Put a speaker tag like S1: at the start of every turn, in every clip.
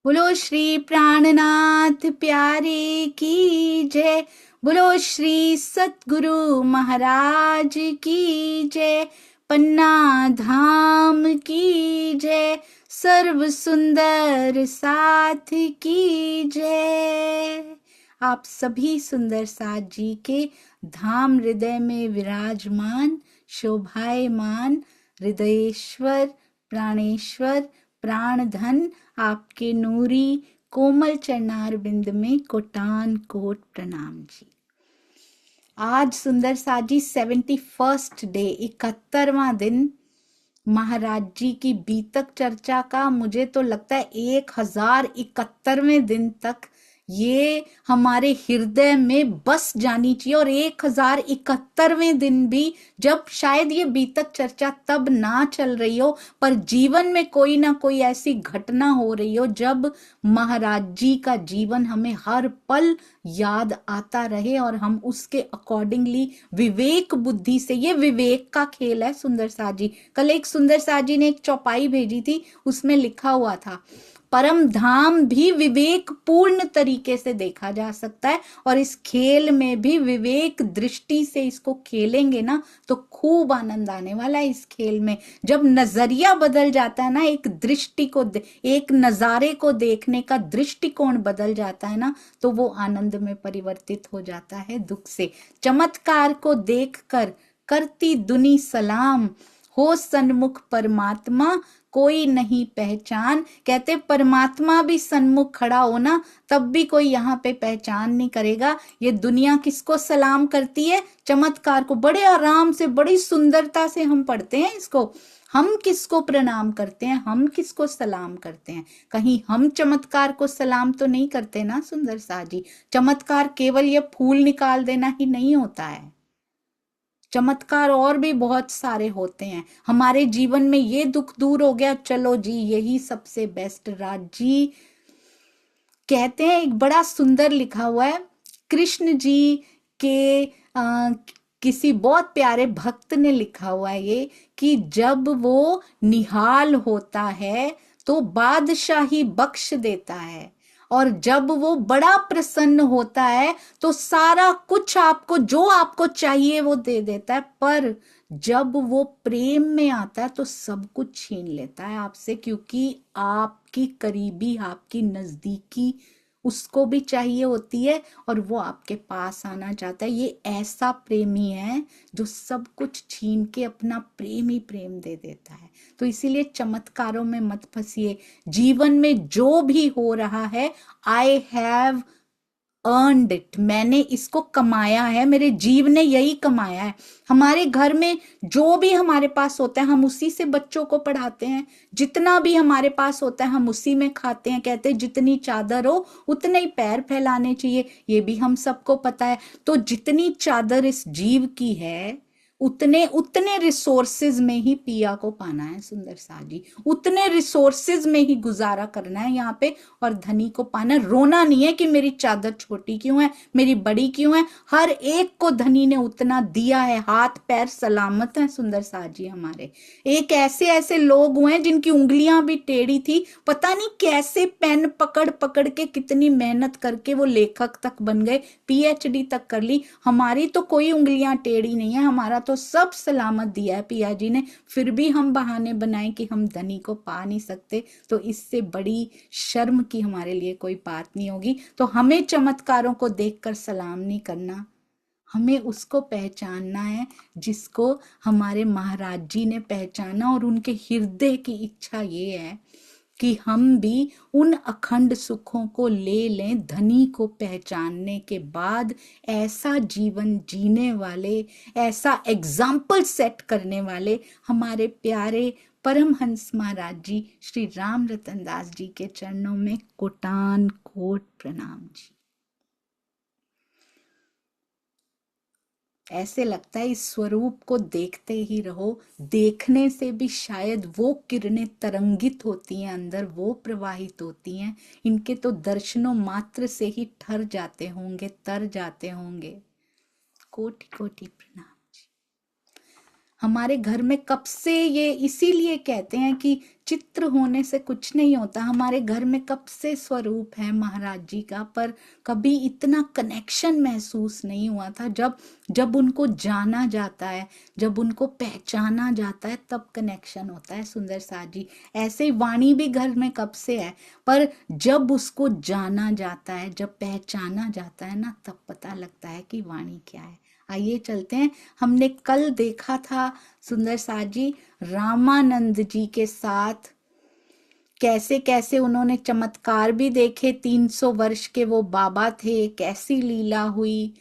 S1: बोलो श्री प्राणनाथ प्यारे की जय। बोलो श्री सतगुरु महाराज की जय। पन्ना धाम की जय। सर्व सुंदर साथ की जय। आप सभी सुंदर साथ जी के धाम हृदय में विराजमान शोभायमान हृदयेश्वर प्राणेश्वर प्राणधन आपके नूरी कोमल चरणार बिंद में कोटान कोट प्रणाम जी। आज सुंदर साथ जी 71st डे 71वां दिन महाराज जी की बीतक चर्चा का। मुझे तो लगता है 1071वें दिन तक ये हमारे हृदय में बस जानी चाहिए, और 1071वें दिन भी जब शायद ये बीतक चर्चा तब ना चल रही हो, पर जीवन में कोई ना कोई ऐसी घटना हो रही हो जब महाराज जी का जीवन हमें हर पल याद आता रहे और हम उसके अकॉर्डिंगली विवेक बुद्धि से, ये विवेक का खेल है सुंदर साथ जी। कल एक सुंदर साथ जी ने एक चौपाई भेजी थी, उसमें लिखा हुआ था परम धाम भी विवेक पूर्ण तरीके से देखा जा सकता है, और इस खेल में भी विवेक दृष्टि से इसको खेलेंगे ना तो खूब आनंद आने वाला है। इस खेल में जब नजरिया बदल जाता है ना, एक दृष्टि को एक नजारे को देखने का दृष्टिकोण बदल जाता है ना, तो वो आनंद में परिवर्तित हो जाता है दुख से। चमत्कार को देखकर करती दुनी सलाम, हो सन्मुख परमात्मा कोई नहीं पहचान। कहते परमात्मा भी सन्मुख खड़ा हो ना, तब भी कोई यहाँ पे पहचान नहीं करेगा। ये दुनिया किसको सलाम करती है? चमत्कार को। बड़े आराम से, बड़ी सुंदरता से हम पढ़ते हैं इसको। हम किसको प्रणाम करते हैं? हम किसको सलाम करते हैं? कहीं हम चमत्कार को सलाम तो नहीं करते ना सुंदर साथ जी। चमत्कार केवल ये फूल निकाल देना ही नहीं होता है, चमत्कार और भी बहुत सारे होते हैं हमारे जीवन में। ये दुख दूर हो गया, चलो जी यही सबसे बेस्ट। राज जी कहते हैं, एक बड़ा सुंदर लिखा हुआ है, कृष्ण जी के किसी बहुत प्यारे भक्त ने लिखा हुआ है ये, कि जब वो निहाल होता है तो बादशाही बख्श देता है, और जब वो बड़ा प्रसन्न होता है तो सारा कुछ आपको, जो आपको चाहिए वो दे देता है। पर जब वो प्रेम में आता है तो सब कुछ छीन लेता है आपसे, क्योंकि आपकी करीबी, आपकी नजदीकी उसको भी चाहिए होती है, और वो आपके पास आना चाहता है। ये ऐसा प्रेमी है जो सब कुछ छीन के अपना प्रेम ही प्रेम दे देता है। तो इसीलिए चमत्कारों में मत फंसिए। जीवन में जो भी हो रहा है, आई हैव अर्नड इट, मैंने इसको कमाया है, मेरे जीव ने यही कमाया है। हमारे घर में जो भी हमारे पास होता है हम उसी से बच्चों को पढ़ाते हैं, जितना भी हमारे पास होता है हम उसी में खाते हैं। कहते हैं जितनी चादर हो उतने ही पैर फैलाने चाहिए, ये भी हम सबको पता है। तो जितनी चादर इस जीव की है, उतने उतने रिसोर्सेज में ही पिया को पाना है सुंदर साथ जी, उतने रिसोर्सेज में ही गुजारा करना है यहाँ पे, और धनी को पाना। रोना नहीं है कि मेरी चादर छोटी क्यों है, मेरी बड़ी क्यों है। हर एक को धनी ने उतना दिया है, हाथ पैर सलामत है सुंदर साथ जी हमारे। एक ऐसे ऐसे लोग हुए जिनकी उंगलियां भी टेढ़ी थी, पता नहीं कैसे पेन पकड़ पकड़ के कितनी मेहनत करके वो लेखक तक बन गए, पीएचडी तक कर ली। हमारी तो कोई उंगलियां टेढ़ी नहीं है, हमारा तो सब सलामत दिया है पिया जी ने। फिर भी हम बहाने बनाए कि हम धनी को पा नहीं सकते, तो इससे बड़ी शर्म की हमारे लिए कोई बात नहीं होगी। तो हमें चमत्कारों को देखकर सलाम नहीं करना, हमें उसको पहचानना है जिसको हमारे महाराज जी ने पहचाना, और उनके हृदय की इच्छा ये है कि हम भी उन अखंड सुखों को ले लें। धनी को पहचानने के बाद ऐसा जीवन जीने वाले, ऐसा एग्जाम्पल सेट करने वाले हमारे प्यारे परमहंस महाराज जी श्री राम रतन दास जी के चरणों में कोटान कोट प्रणाम जी। ऐसे लगता है इस स्वरूप को देखते ही रहो, देखने से भी शायद वो किरणें तरंगित होती हैं अंदर, वो प्रवाहित होती हैं। इनके तो दर्शनों मात्र से ही ठर जाते होंगे, तर जाते होंगे। कोटि कोटि प्रणाम। हमारे घर में कब से ये इसीलिए कहते हैं कि चित्र होने से कुछ नहीं होता। हमारे घर में कब से स्वरूप है महाराज जी का, पर कभी इतना कनेक्शन महसूस नहीं हुआ था। जब जब उनको जाना जाता है, जब उनको पहचाना जाता है, तब कनेक्शन होता है सुंदर साथ जी। ऐसे ही वाणी भी घर में कब से है, पर जब उसको जाना जाता है, जब पहचाना जाता है ना, तब पता लगता है कि वाणी क्या है। आइए चलते हैं। हमने कल देखा था सुंदर साथ जी रामानंद जी के साथ कैसे कैसे उन्होंने चमत्कार भी देखे। 300 वर्ष के वो बाबा थे, कैसी लीला हुई।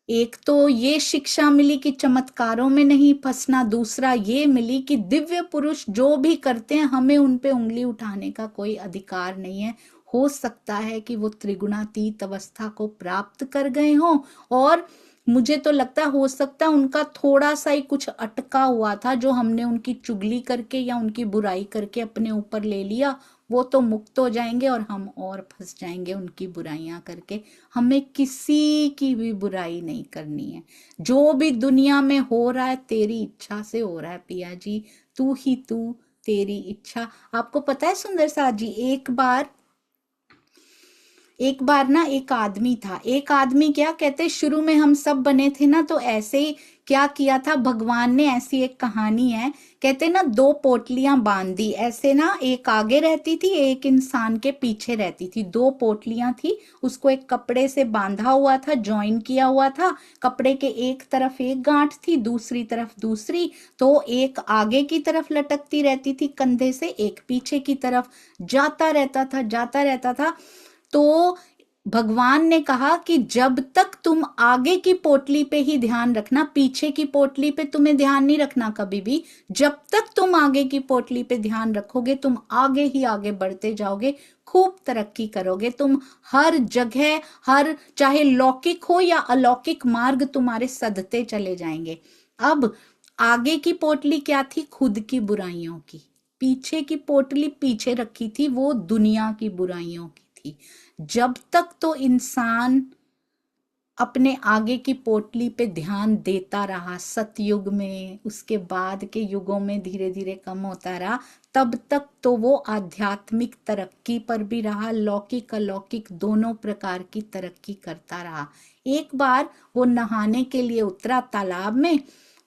S1: एक तो ये शिक्षा मिली कि चमत्कारों में नहीं फंसना, दूसरा ये मिली कि दिव्य पुरुष जो भी करते हैं हमें उन पे उंगली उठाने का कोई अधिकार नहीं है। हो सकता है कि वो त्रिगुणातीत अवस्था को प्राप्त कर गए हों, और मुझे तो लगता है हो सकता है उनका थोड़ा सा ही कुछ अटका हुआ था, जो हमने उनकी चुगली करके या उनकी बुराई करके अपने ऊपर ले लिया। वो तो मुक्त हो जाएंगे और हम और फंस जाएंगे उनकी बुराइयां करके। हमें किसी की भी बुराई नहीं करनी है। जो भी दुनिया में हो रहा है तेरी इच्छा से हो रहा है पिया जी, तू ही तू, तेरी इच्छा। आपको पता है सुंदर साथ जी, एक बार ना एक आदमी था। एक आदमी क्या कहते, शुरू में हम सब बने थे ना, तो ऐसे ही क्या किया था भगवान ने, ऐसी एक कहानी है। कहते ना दो पोटलियां बांध दी ऐसे ना, एक आगे रहती थी, एक इंसान के पीछे रहती थी। दो पोटलियां थी, उसको एक कपड़े से बांधा हुआ था, जॉइन किया हुआ था। कपड़े के एक तरफ एक गांठ थी, दूसरी तरफ दूसरी। तो एक आगे की तरफ लटकती रहती थी कंधे से, एक पीछे की तरफ। जाता रहता था। तो भगवान ने कहा कि जब तक तुम आगे की पोटली पे ही ध्यान रखना, पीछे की पोटली पे तुम्हें ध्यान नहीं रखना कभी भी। जब तक तुम आगे की पोटली पे ध्यान रखोगे, तुम आगे ही आगे बढ़ते जाओगे, खूब तरक्की करोगे तुम। हर जगह, हर चाहे लौकिक हो या अलौकिक मार्ग तुम्हारे सधते चले जाएंगे। अब आगे की पोटली क्या थी? खुद की बुराइयों की। पीछे की पोटली पीछे रखी थी, वो दुनिया की बुराइयों की थी। जब तक तो इंसान अपने आगे की पोटली पे ध्यान देता रहा, सतयुग में, उसके बाद के युगों में धीरे धीरे कम होता रहा, तब तक तो वो आध्यात्मिक तरक्की पर भी रहा, लौकिक अलौकिक दोनों प्रकार की तरक्की करता रहा। एक बार वो नहाने के लिए उतरा तालाब में,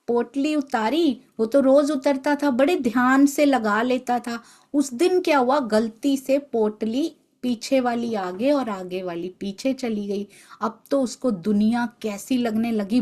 S1: पोटली उतारी, वो तो रोज उतरता था, बड़े ध्यान से लगा लेता था। उस दिन क्या हुआ, गलती से पोटली पीछे वाली आगे और आगे वाली पीछे चली गई। अब तो उसको दुनिया कैसी लगने लगी,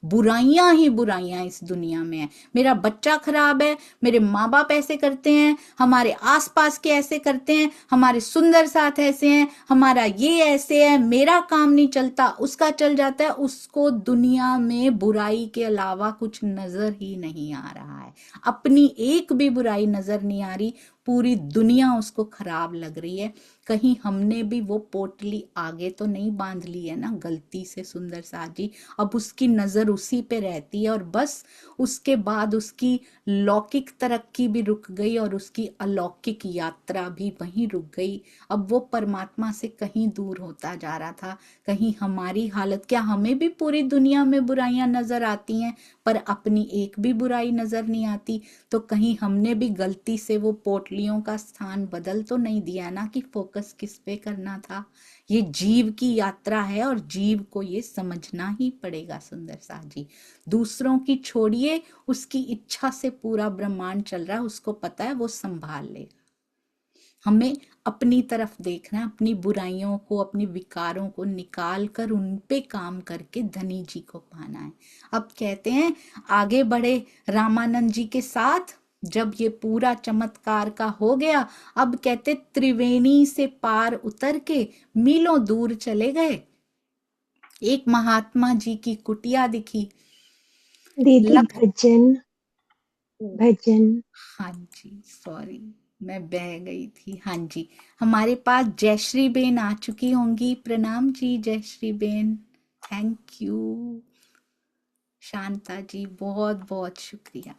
S1: बुराइयां ही बुराइयां इस दुनिया में है। मेरा बच्चा खराब है, मेरे माँ बाप ऐसे करते हैं, हमारे आसपास के ऐसे करते हैं, हमारे सुंदर साथ ऐसे हैं, हमारा ये ऐसे है, मेरा काम नहीं चलता, उसका चल जाता है। उसको दुनिया में बुराई के अलावा कुछ नजर ही नहीं आ रहा है, अपनी एक भी बुराई नजर नहीं आ रही, पूरी दुनिया उसको खराब लग रही है। कहीं हमने भी वो पोटली आगे तो नहीं बांध ली है ना गलती से सुंदर साथ जी? अब उसकी नजर उसी पे रहती है, और बस उसके बाद उसकी लौकिक तरक्की भी रुक गई और उसकी अलौकिक यात्रा भी वहीं रुक गई। अब वो परमात्मा से कहीं दूर होता जा रहा था। कहीं हमारी हालत क्या, हमें भी पूरी दुनिया में बुराइयां नजर आती हैं, पर अपनी एक भी बुराई नजर नहीं आती। तो कहीं हमने भी गलती से वो पोटलियों का स्थान बदल तो नहीं दिया ना, कि फोकस किस पे करना था। ये जीव की यात्रा है और जीव को ये समझना ही पड़ेगा सुंदर सा जी। दूसरों की छोड़िए, उसकी इच्छा से पूरा ब्रह्मांड चल रहा है, उसको पता है, वो संभाल लेगा। हमें अपनी तरफ देखना है, अपनी बुराइयों को, अपनी विकारों को निकाल कर उन पे काम करके धनी जी को पाना है। अब कहते हैं आगे बढ़े रामानंद जी के साथ। जब ये पूरा चमत्कार का हो गया, अब कहते त्रिवेणी से पार उतर के मीलों दूर चले गए। एक महात्मा जी की कुटिया दिखी।
S2: दीदी
S1: लख
S2: भजन भजन।
S1: हाँ जी, सॉरी, मैं बह गई थी। हाँ जी, हमारे पास जयश्री बेन आ चुकी होंगी। प्रणाम जी जयश्री बेन, थैंक यू। शांता जी बहुत बहुत शुक्रिया।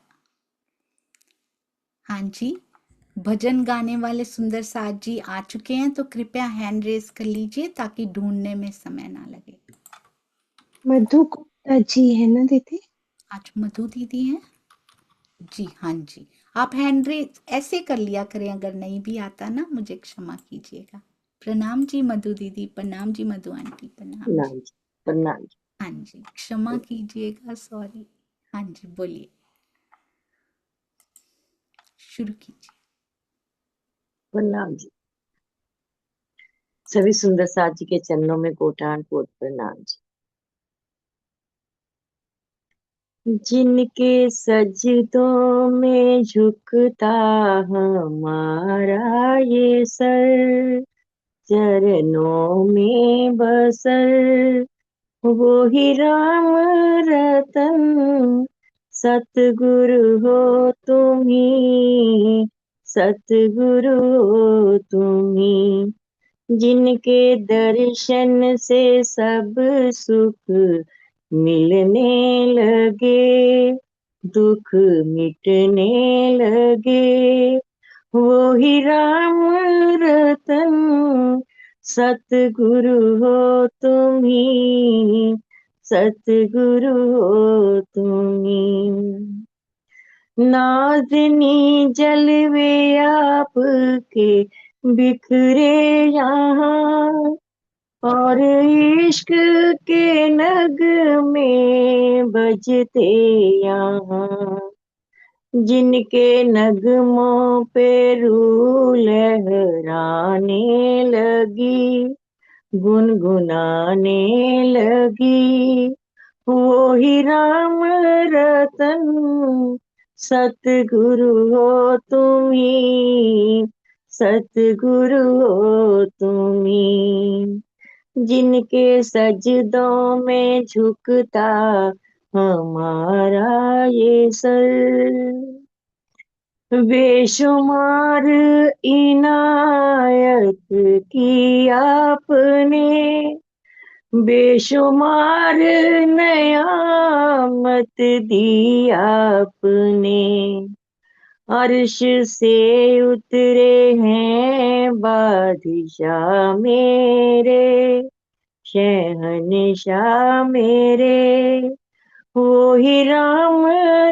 S1: हाँ जी, भजन गाने वाले सुंदर साथ जी आ चुके हैं, तो कृपया हैंड रेज कर लीजिए ताकि ढूंढने में समय ना लगे।
S2: मधु गुप्ता जी है ना दीदी?
S1: आज मधु दीदी हैं जी? हाँ जी, आप हैंड रेज ऐसे कर लिया करें, अगर नहीं भी आता ना मुझे क्षमा कीजिएगा। प्रणाम जी मधु दीदी, प्रणाम जी मधु आंटी, प्रणाम जी।
S2: प्रणाम जी। प्रणाम जी।
S1: हाँ जी, क्षमा कीजिएगा, सॉरी। हाँ जी, बोलिए, शुरू कीजिए।
S2: प्रणाम जी। सभी सुंदर साथ जी के चरणों में कोटान कोट प्रणाम जी। जिनके सजदों में झुकता हमारा ये सर, चरणों में बसर वो ही राम रतन। सतगुरु हो तुम्ही, सतगुरु हो तुम्ही। जिनके दर्शन से सब सुख मिलने लगे, दुख मिटने लगे वो ही राम रतन। सतगुरु हो तुम्ही, सतगुरु हो तुम्ही। नाज़नी जलवे आपके बिखरे यहाँ, और इश्क के नगमे बजते यहाँ। जिनके नगमों पे रूह लहराने लगी, गुनगुनाने लगी वो ही राम रतन। सतगुरु हो तुम्ही, सतगुरु हो तुम्ही। जिनके सजदों में झुकता हमारा ये सर, बेशुमार इनायत की आपने, बेशुमार नयामत दी आपने। अर्श से उतरे हैं बादशाह मेरे, शहंशाह मेरे वो ही राम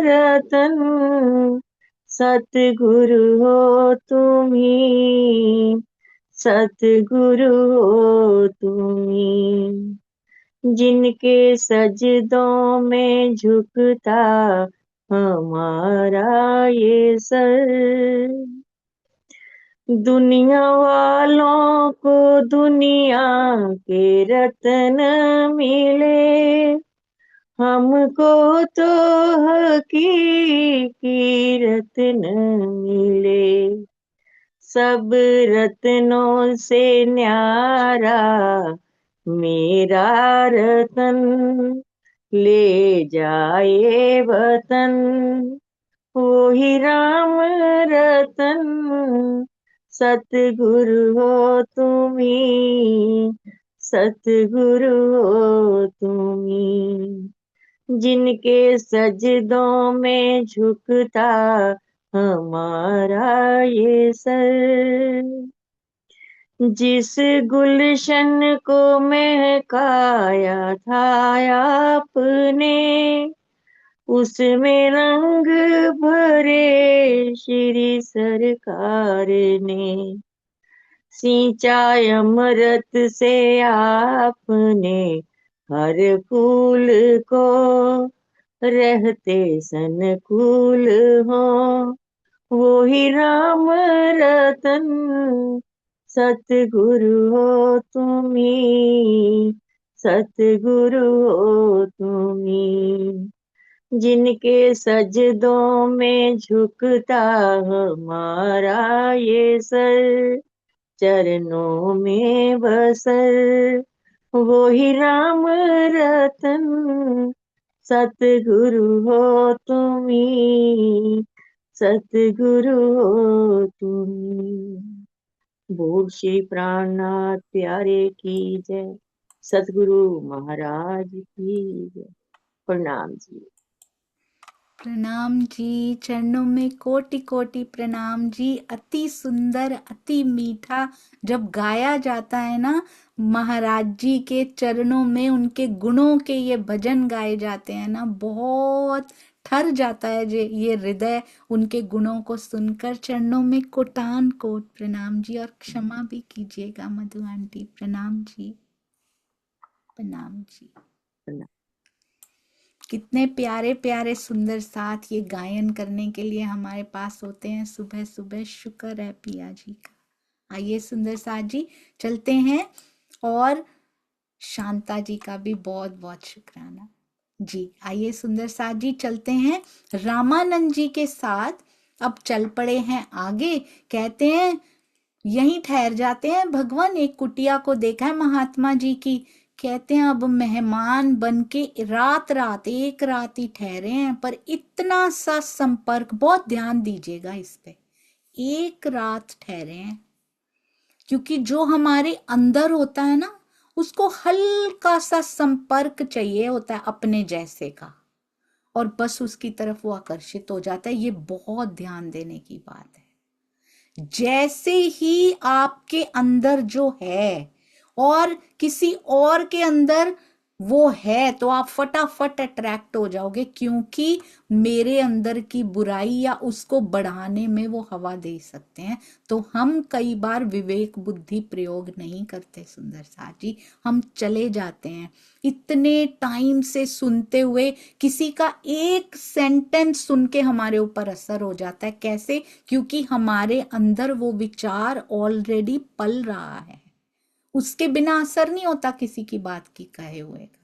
S2: रतन। सतगुरु हो तुम्ही, सतगुरु हो तुम्ही। जिनके सजदों में झुकता हमारा ये सर, दुनिया वालों को दुनिया के रत्न मिले, हमको तो हकीकी रत्न मिले। सब रत्नों से न्यारा मेरा रतन, ले जाए वतन वो ही राम रतन। सतगुरु हो तुम्ही, सतगुरु हो तुम्ही। जिनके सजदों में झुकता हमारा ये सर, जिस गुलशन को महकाया था आपने, उसमें रंग भरे श्री सरकार ने। सिंचा अमृत से आपने हर फूल को, रहते सनकूल हो वो ही राम रतन। सतगुरु हो तुम्ही, सतगुरु हो तुम्ही। जिनके सजदों में झुकता हमारा ये सर, चरणों में बसर वो ही राम रतन। सतगुरु हो तुम्ही, सतगुरु हो तुम्ही। बोल श्री प्राणनाथ प्यारे की जय। सतगुरु महाराज की जय। प्रणाम जी।
S1: प्रणाम जी, चरणों में कोटि कोटि प्रणाम जी। अति सुंदर, अति मीठा जब गाया जाता है ना, महाराज जी के चरणों में उनके गुणों के ये भजन गाए जाते हैं ना, बहुत ठर जाता है ये हृदय उनके गुणों को सुनकर। चरणों में कोटान कोट प्रणाम जी, और क्षमा भी कीजिएगा मधु आंटी, प्रणाम जी, प्रणाम जी।
S2: प्रणाम।
S1: कितने प्यारे प्यारे सुंदर साथ ये गायन करने के लिए हमारे पास होते हैं सुबह सुबह। शुक्र है पिया जी का। आइए सुंदर साथ जी चलते हैं, और शांता जी का भी बहुत बहुत शुक्राना जी। आइए सुंदर साथ जी चलते हैं रामानंद जी के साथ। अब चल पड़े हैं आगे। कहते हैं यहीं ठहर जाते हैं। भगवान एक कुटिया को देखा है महात्मा जी की, कहते हैं अब मेहमान बन के रात रात एक रात ही ठहरे हैं, पर इतना सा संपर्क, बहुत ध्यान दीजिएगा इस पे, एक रात ठहरे हैं। क्योंकि जो हमारे अंदर होता है ना, उसको हल्का सा संपर्क चाहिए होता है अपने जैसे का, और बस उसकी तरफ वो आकर्षित हो जाता है। ये बहुत ध्यान देने की बात है। जैसे ही आपके अंदर जो है और किसी और के अंदर वो है, तो आप फटाफट अट्रैक्ट हो जाओगे, क्योंकि मेरे अंदर की बुराई या उसको बढ़ाने में वो हवा दे सकते हैं। तो हम कई बार विवेक बुद्धि प्रयोग नहीं करते सुंदर साथ जी, हम चले जाते हैं। इतने टाइम से सुनते हुए किसी का एक सेंटेंस सुन के हमारे ऊपर असर हो जाता है। कैसे? क्योंकि हमारे अंदर वो विचार ऑलरेडी पल रहा है, उसके बिना असर नहीं होता किसी की बात की कहे हुए का।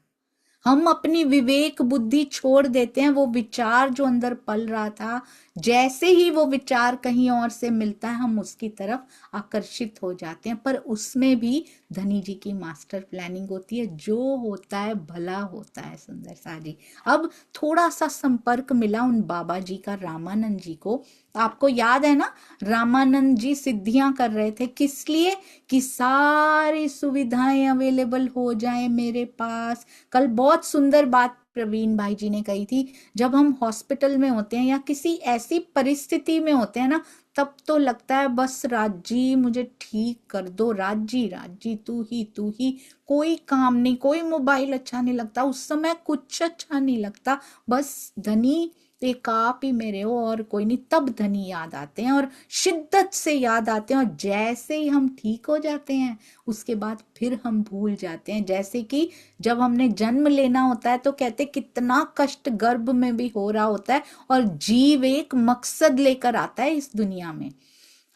S1: हम अपनी विवेक बुद्धि छोड़ देते हैं। वो विचार जो अंदर पल रहा था, जैसे ही वो विचार कहीं और से मिलता है, हम उसकी तरफ आकर्षित हो जाते हैं। पर उसमें भी धनी जी की मास्टर प्लानिंग होती है। जो होता है भला होता है सुंदर सा जी। अब थोड़ा सा संपर्क मिला उन बाबा जी का रामानंद जी को। आपको याद है ना, रामानंद जी सिद्धियां कर रहे थे किस लिए? कि सारी सुविधाएं अवेलेबल हो जाए मेरे पास। कल बहुत सुंदर बात प्रवीण भाई जी ने कही थी, जब हम हॉस्पिटल में होते हैं या किसी ऐसी परिस्थिति में होते हैं ना, तब तो लगता है बस राजी मुझे ठीक कर दो, राजी राजी तू ही, कोई काम नहीं, कोई मोबाइल अच्छा नहीं लगता उस समय, कुछ अच्छा नहीं लगता, बस धनी एक आप ही मेरे हो और कोई नहीं। तब धनी याद आते हैं और शिद्दत से याद आते हैं, और जैसे ही हम ठीक हो जाते हैं उसके बाद फिर हम भूल जाते हैं। जैसे कि जब हमने जन्म लेना होता है तो कहते कितना कष्ट गर्भ में भी हो रहा होता है, और जीव एक मकसद लेकर आता है इस दुनिया में।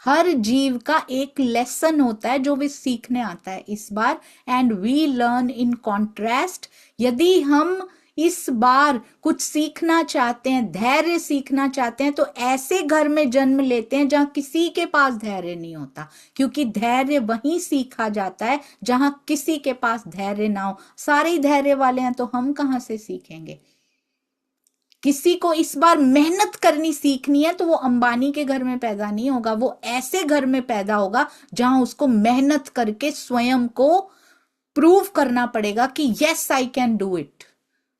S1: हर जीव का एक लेसन होता है जो वे सीखने आता है इस बार। And we learn in contrast. यदि हम इस बार कुछ सीखना चाहते हैं, धैर्य सीखना चाहते हैं, तो ऐसे घर में जन्म लेते हैं जहां किसी के पास धैर्य नहीं होता, क्योंकि धैर्य वहीं सीखा जाता है जहां किसी के पास धैर्य ना हो। सारे ही धैर्य वाले हैं तो हम कहां से सीखेंगे? किसी को इस बार मेहनत करनी सीखनी है तो वो अंबानी के घर में पैदा नहीं होगा, वो ऐसे घर में पैदा होगा जहां उसको मेहनत करके स्वयं को प्रूव करना पड़ेगा कि yes I can do it.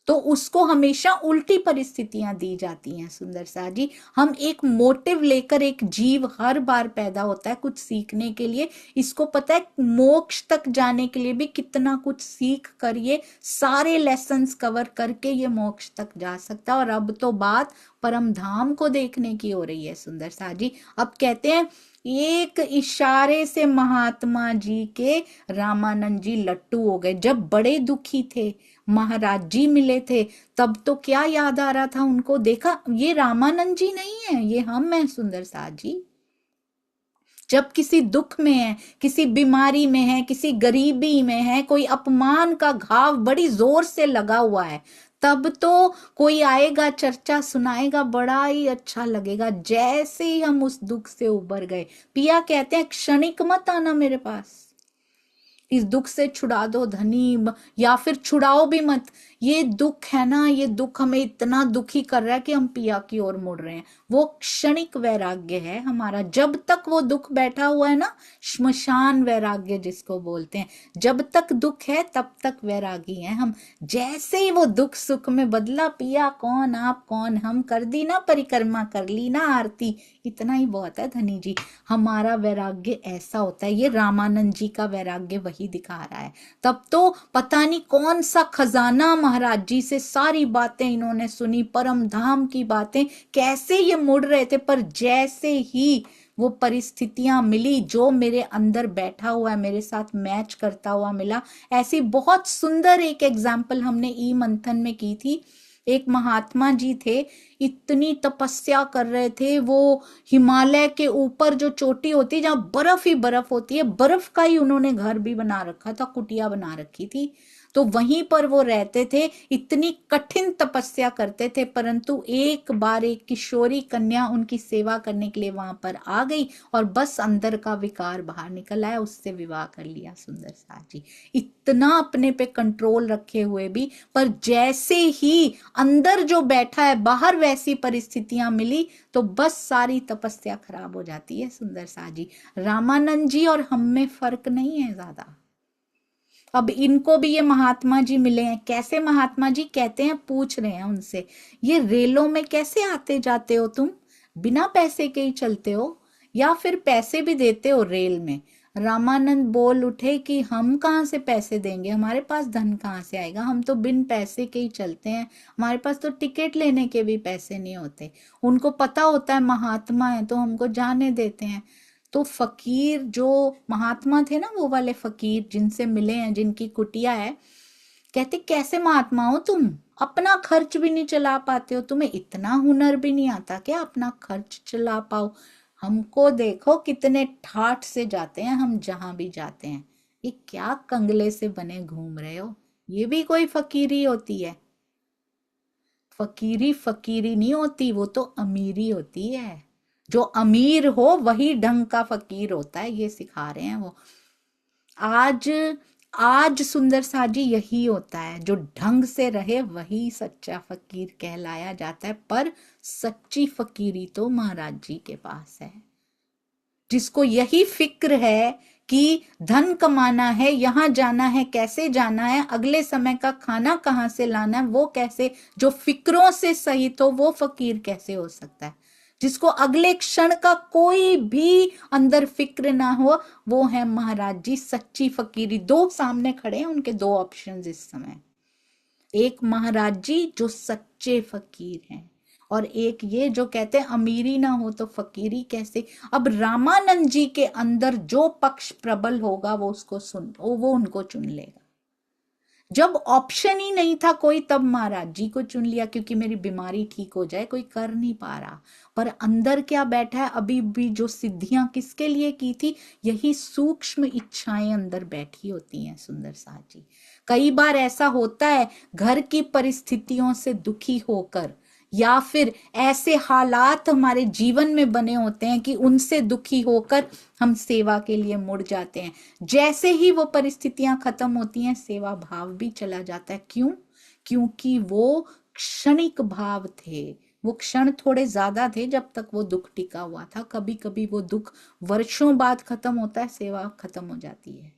S1: तो उसको हमेशा उल्टी परिस्थितियां दी जाती हैं सुंदर सा जी। हम एक मोटिव लेकर, एक जीव हर बार पैदा होता है कुछ सीखने के लिए। इसको पता है मोक्ष तक जाने के लिए भी कितना कुछ सीख कर ये सारे लेसन्स कवर करके ये मोक्ष तक जा सकता है। और अब तो बात परम धाम को देखने की हो रही है सुंदर सा जी। अब कहते हैं एक इशारे से महात्मा जी के रामानंद जी लट्टू हो गए। जब बड़े दुखी थे, महाराज जी मिले थे, तब तो क्या याद आ रहा था उनको? देखा ये रामानंद जी नहीं है, ये हम हैं सुंदर सा जी। जब किसी दुख में है, किसी बीमारी में है, किसी गरीबी में है, कोई अपमान का घाव बड़ी जोर से लगा हुआ है, तब तो कोई आएगा, चर्चा सुनाएगा, बड़ा ही अच्छा लगेगा। जैसे ही हम उस दुख से उबर गए, पिया कहते हैं क्षणिक मत आना मेरे पास, इस दुख से छुड़ा दो धनी, या फिर छुड़ाओ भी मत। ये दुख है ना, ये दुख हमें इतना दुखी कर रहा है कि हम पिया की ओर मुड़ रहे हैं। वो क्षणिक वैराग्य है हमारा। जब तक वो दुख बैठा हुआ है ना, श्मशान वैराग्य जिसको बोलते हैं, जब तक दुख है तब तक वैरागी हैं हम। जैसे ही वो दुख सुख में बदला, पिया कौन आप कौन हम, कर दी ना परिक्रमा, कर ली ना आरती, इतना ही बहुत है धनी जी। हमारा वैराग्य ऐसा होता है। ये रामानंद जी का वैराग्य वही दिखा रहा है। तब तो पता नहीं कौन सा खजाना महाराज जी से सारी बातें इन्होंने सुनी, परम धाम की बातें, कैसे ये मुड़ रहे थे, पर जैसे ही वो परिस्थितियां मिली, जो मेरे अंदर बैठा हुआ है, मेरे साथ मैच करता हुआ मिला। ऐसी बहुत सुंदर एक एग्जाम्पल हमने ई मंथन में की थी। एक महात्मा जी थे, इतनी तपस्या कर रहे थे, वो हिमालय के ऊपर जो चोटी होती है जहां बर्फ ही बर्फ होती है, बर्फ का ही उन्होंने घर भी बना रखा था, कुटिया बना रखी थी, तो वहीं पर वो रहते थे, इतनी कठिन तपस्या करते थे। परंतु एक बार एक किशोरी कन्या उनकी सेवा करने के लिए वहां पर आ गई और बस अंदर का विकार बाहर निकल आया, उससे विवाह कर लिया सुंदर साथ जी। इतना अपने पे कंट्रोल रखे हुए भी, पर जैसे ही अंदर जो बैठा है, बाहर वैसी परिस्थितियां मिली तो बस सारी तपस्या खराब हो जाती है सुंदर साथ जी। रामानंद जी और हम में फर्क नहीं है ज्यादा। अब इनको भी ये महात्मा जी मिले हैं। कैसे महात्मा जी? कहते हैं, पूछ रहे हैं उनसे, ये रेलों में कैसे आते जाते हो तुम? बिना पैसे के ही चलते हो या फिर पैसे भी देते हो रेल में? रामानंद बोल उठे कि हम कहाँ से पैसे देंगे, हमारे पास धन कहाँ से आएगा, हम तो बिन पैसे के ही चलते हैं, हमारे पास तो टिकट लेने के भी पैसे नहीं होते। उनको पता होता है महात्मा है तो हमको जाने देते हैं। तो फकीर जो महात्मा थे ना, वो वाले फकीर जिनसे मिले हैं, जिनकी कुटिया है, कहते कैसे महात्मा हो तुम, अपना खर्च भी नहीं चला पाते हो, तुम्हें इतना हुनर भी नहीं आता क्या अपना खर्च चला पाओ? हमको देखो कितने ठाठ से जाते हैं हम जहां भी जाते हैं, ये क्या कंगले से बने घूम रहे हो? ये भी कोई फकीरी होती है? फकीरी फकीरी नहीं होती, वो तो अमीरी होती है। जो अमीर हो वही ढंग का फकीर होता है, ये सिखा रहे हैं वो। आज आज सुंदर सा जी यही होता है, जो ढंग से रहे वही सच्चा फकीर कहलाया जाता है। पर सच्ची फकीरी तो महाराज जी के पास है, जिसको यही फिक्र है कि धन कमाना है, यहां जाना है, कैसे जाना है, अगले समय का खाना कहां से लाना है, वो कैसे, जो फिक्रों से सहित हो, वो फकीर कैसे हो सकता है? जिसको अगले क्षण का कोई भी अंदर फिक्र ना हो, वो है महाराज जी सच्ची फकीरी। दो सामने खड़े हैं, उनके दो ऑप्शन इस समय। एक महाराज जी जो सच्चे फकीर हैं, और एक ये जो कहते हैं अमीरी ना हो तो फकीरी कैसे। अब रामानंद जी के अंदर जो पक्ष प्रबल होगा वो उसको वो उनको चुन लेगा। जब ऑप्शन ही नहीं था कोई, तब महाराज जी को चुन लिया, क्योंकि मेरी बीमारी ठीक हो जाए, कोई कर नहीं पा रहा। पर अंदर क्या बैठा है, अभी भी जो सिद्धियां किसके लिए की थी, यही सूक्ष्म इच्छाएं अंदर बैठी होती हैं सुंदर साथ जी। कई बार ऐसा होता है, घर की परिस्थितियों से दुखी होकर, या फिर ऐसे हालात हमारे जीवन में बने होते हैं कि उनसे दुखी होकर हम सेवा के लिए मुड़ जाते हैं। जैसे ही वो परिस्थितियां खत्म होती हैं, सेवा भाव भी चला जाता है। क्यों? क्योंकि वो क्षणिक भाव थे, वो क्षण थोड़े ज्यादा थे जब तक वो दुख टिका हुआ था। कभी कभी वो दुख वर्षों बाद खत्म होता है, सेवा खत्म हो जाती है,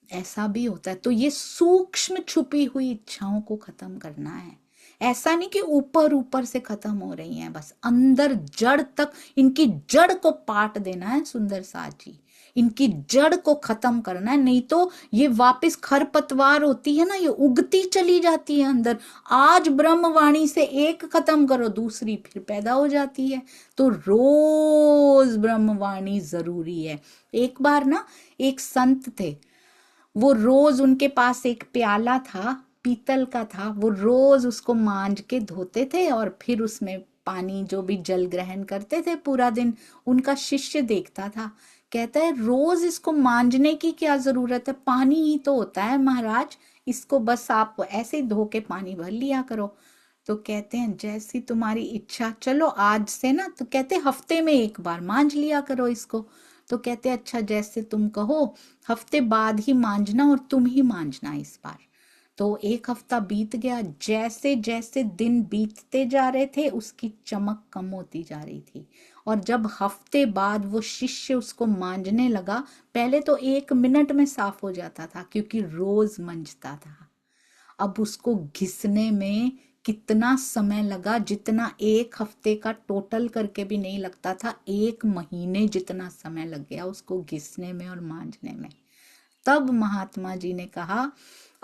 S1: ऐसा भी होता है। तो ये सूक्ष्म छुपी हुई इच्छाओं को खत्म करना है। ऐसा नहीं कि ऊपर ऊपर से खत्म हो रही हैं, बस अंदर जड़ तक, इनकी जड़ को पाट देना है सुंदर साथ जी, इनकी जड़ को खत्म करना है। नहीं तो ये वापस खरपतवार होती है ना, ये उगती चली जाती है अंदर। आज ब्रह्मवाणी से एक खत्म करो, दूसरी फिर पैदा हो जाती है। तो रोज ब्रह्मवाणी जरूरी है। एक बार ना एक संत थे, वो रोज, उनके पास एक प्याला था, पीतल का था, वो रोज उसको मांज के धोते थे और फिर उसमें पानी, जो भी जल ग्रहण करते थे पूरा दिन। उनका शिष्य देखता था, कहता है रोज इसको मांजने की क्या जरूरत है, पानी ही तो होता है महाराज, इसको बस आप ऐसे ही धो के पानी भर लिया करो। तो कहते हैं जैसी तुम्हारी इच्छा, चलो आज से ना, तो कहते हफ्ते में एक बार मांज लिया करो इसको। तो कहते अच्छा जैसे तुम कहो, हफ्ते बाद ही मांजना और तुम ही मांजना इस बार। तो एक हफ्ता बीत गया, जैसे जैसे दिन बीतते जा रहे थे उसकी चमक कम होती जा रही थी। और जब हफ्ते बाद वो शिष्य उसको मांजने लगा, पहले तो 1 मिनट में साफ हो जाता था क्योंकि रोज मंजता था। अब उसको घिसने में कितना समय लगा, जितना 1 हफ्ते का टोटल करके भी नहीं लगता था, 1 महीने जितना समय लग गया उसको घिसने में और मांजने में। तब महात्मा जी ने कहा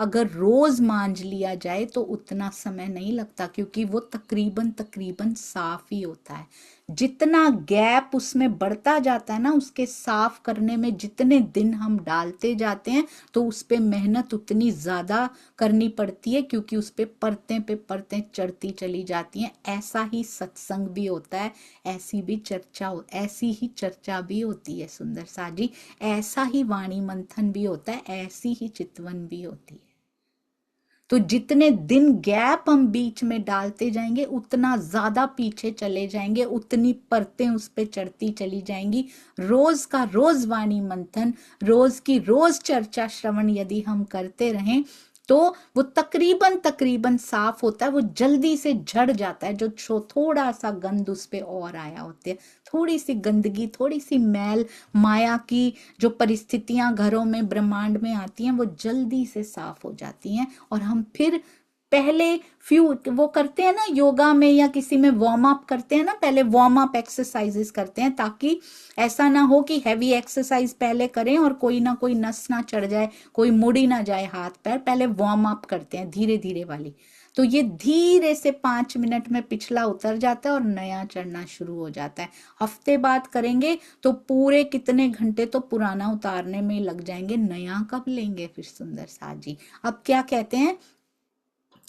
S1: अगर रोज मांज लिया जाए तो उतना समय नहीं लगता, क्योंकि वो तकरीबन तकरीबन साफ ही होता है। जितना गैप उसमें बढ़ता जाता है ना, उसके साफ करने में जितने दिन हम डालते जाते हैं, तो उस पे मेहनत उतनी ज्यादा करनी पड़ती है, क्योंकि उस पे परतें चढ़ती चली जाती हैं। ऐसा ही सत्संग भी होता है, ऐसी ही चर्चा भी होती है सुंदर सा जी, ऐसा ही वाणी मंथन भी होता है, ऐसी ही चितवन भी होती है। तो जितने दिन गैप हम बीच में डालते जाएंगे, उतना ज्यादा पीछे चले जाएंगे, उतनी परतें उस पे चढ़ती चली जाएंगी। रोज का रोज वाणी मंथन, रोज की रोज चर्चा श्रवण यदि हम करते रहें, तो वो तकरीबन तकरीबन साफ होता है, वो जल्दी से झड़ जाता है। जो थोड़ा सा गंद उस पे और आया होते हैं, थोड़ी सी गंदगी, थोड़ी सी मैल, माया की जो परिस्थितियां घरों में ब्रह्मांड में आती हैं, वो जल्दी से साफ हो जाती हैं। और हम फिर पहले वो करते हैं ना योगा में या किसी में वार्म अप करते हैं ना, पहले वार्म अप एक्सरसाइजेस करते हैं, ताकि ऐसा ना हो कि हैवी एक्सरसाइज पहले करें और कोई ना कोई नस ना चढ़ जाए, कोई मुड़ ही ना जाए हाथ पैर। पहले वार्म अप करते हैं धीरे धीरे वाली, तो ये धीरे से 5 मिनट में पिछला उतर जाता है और नया चढ़ना शुरू हो जाता है। हफ्ते बाद करेंगे तो पूरे कितने घंटे तो पुराना उतारने में लग जाएंगे, नया कब लेंगे फिर सुंदर सा जी। अब क्या कहते हैं,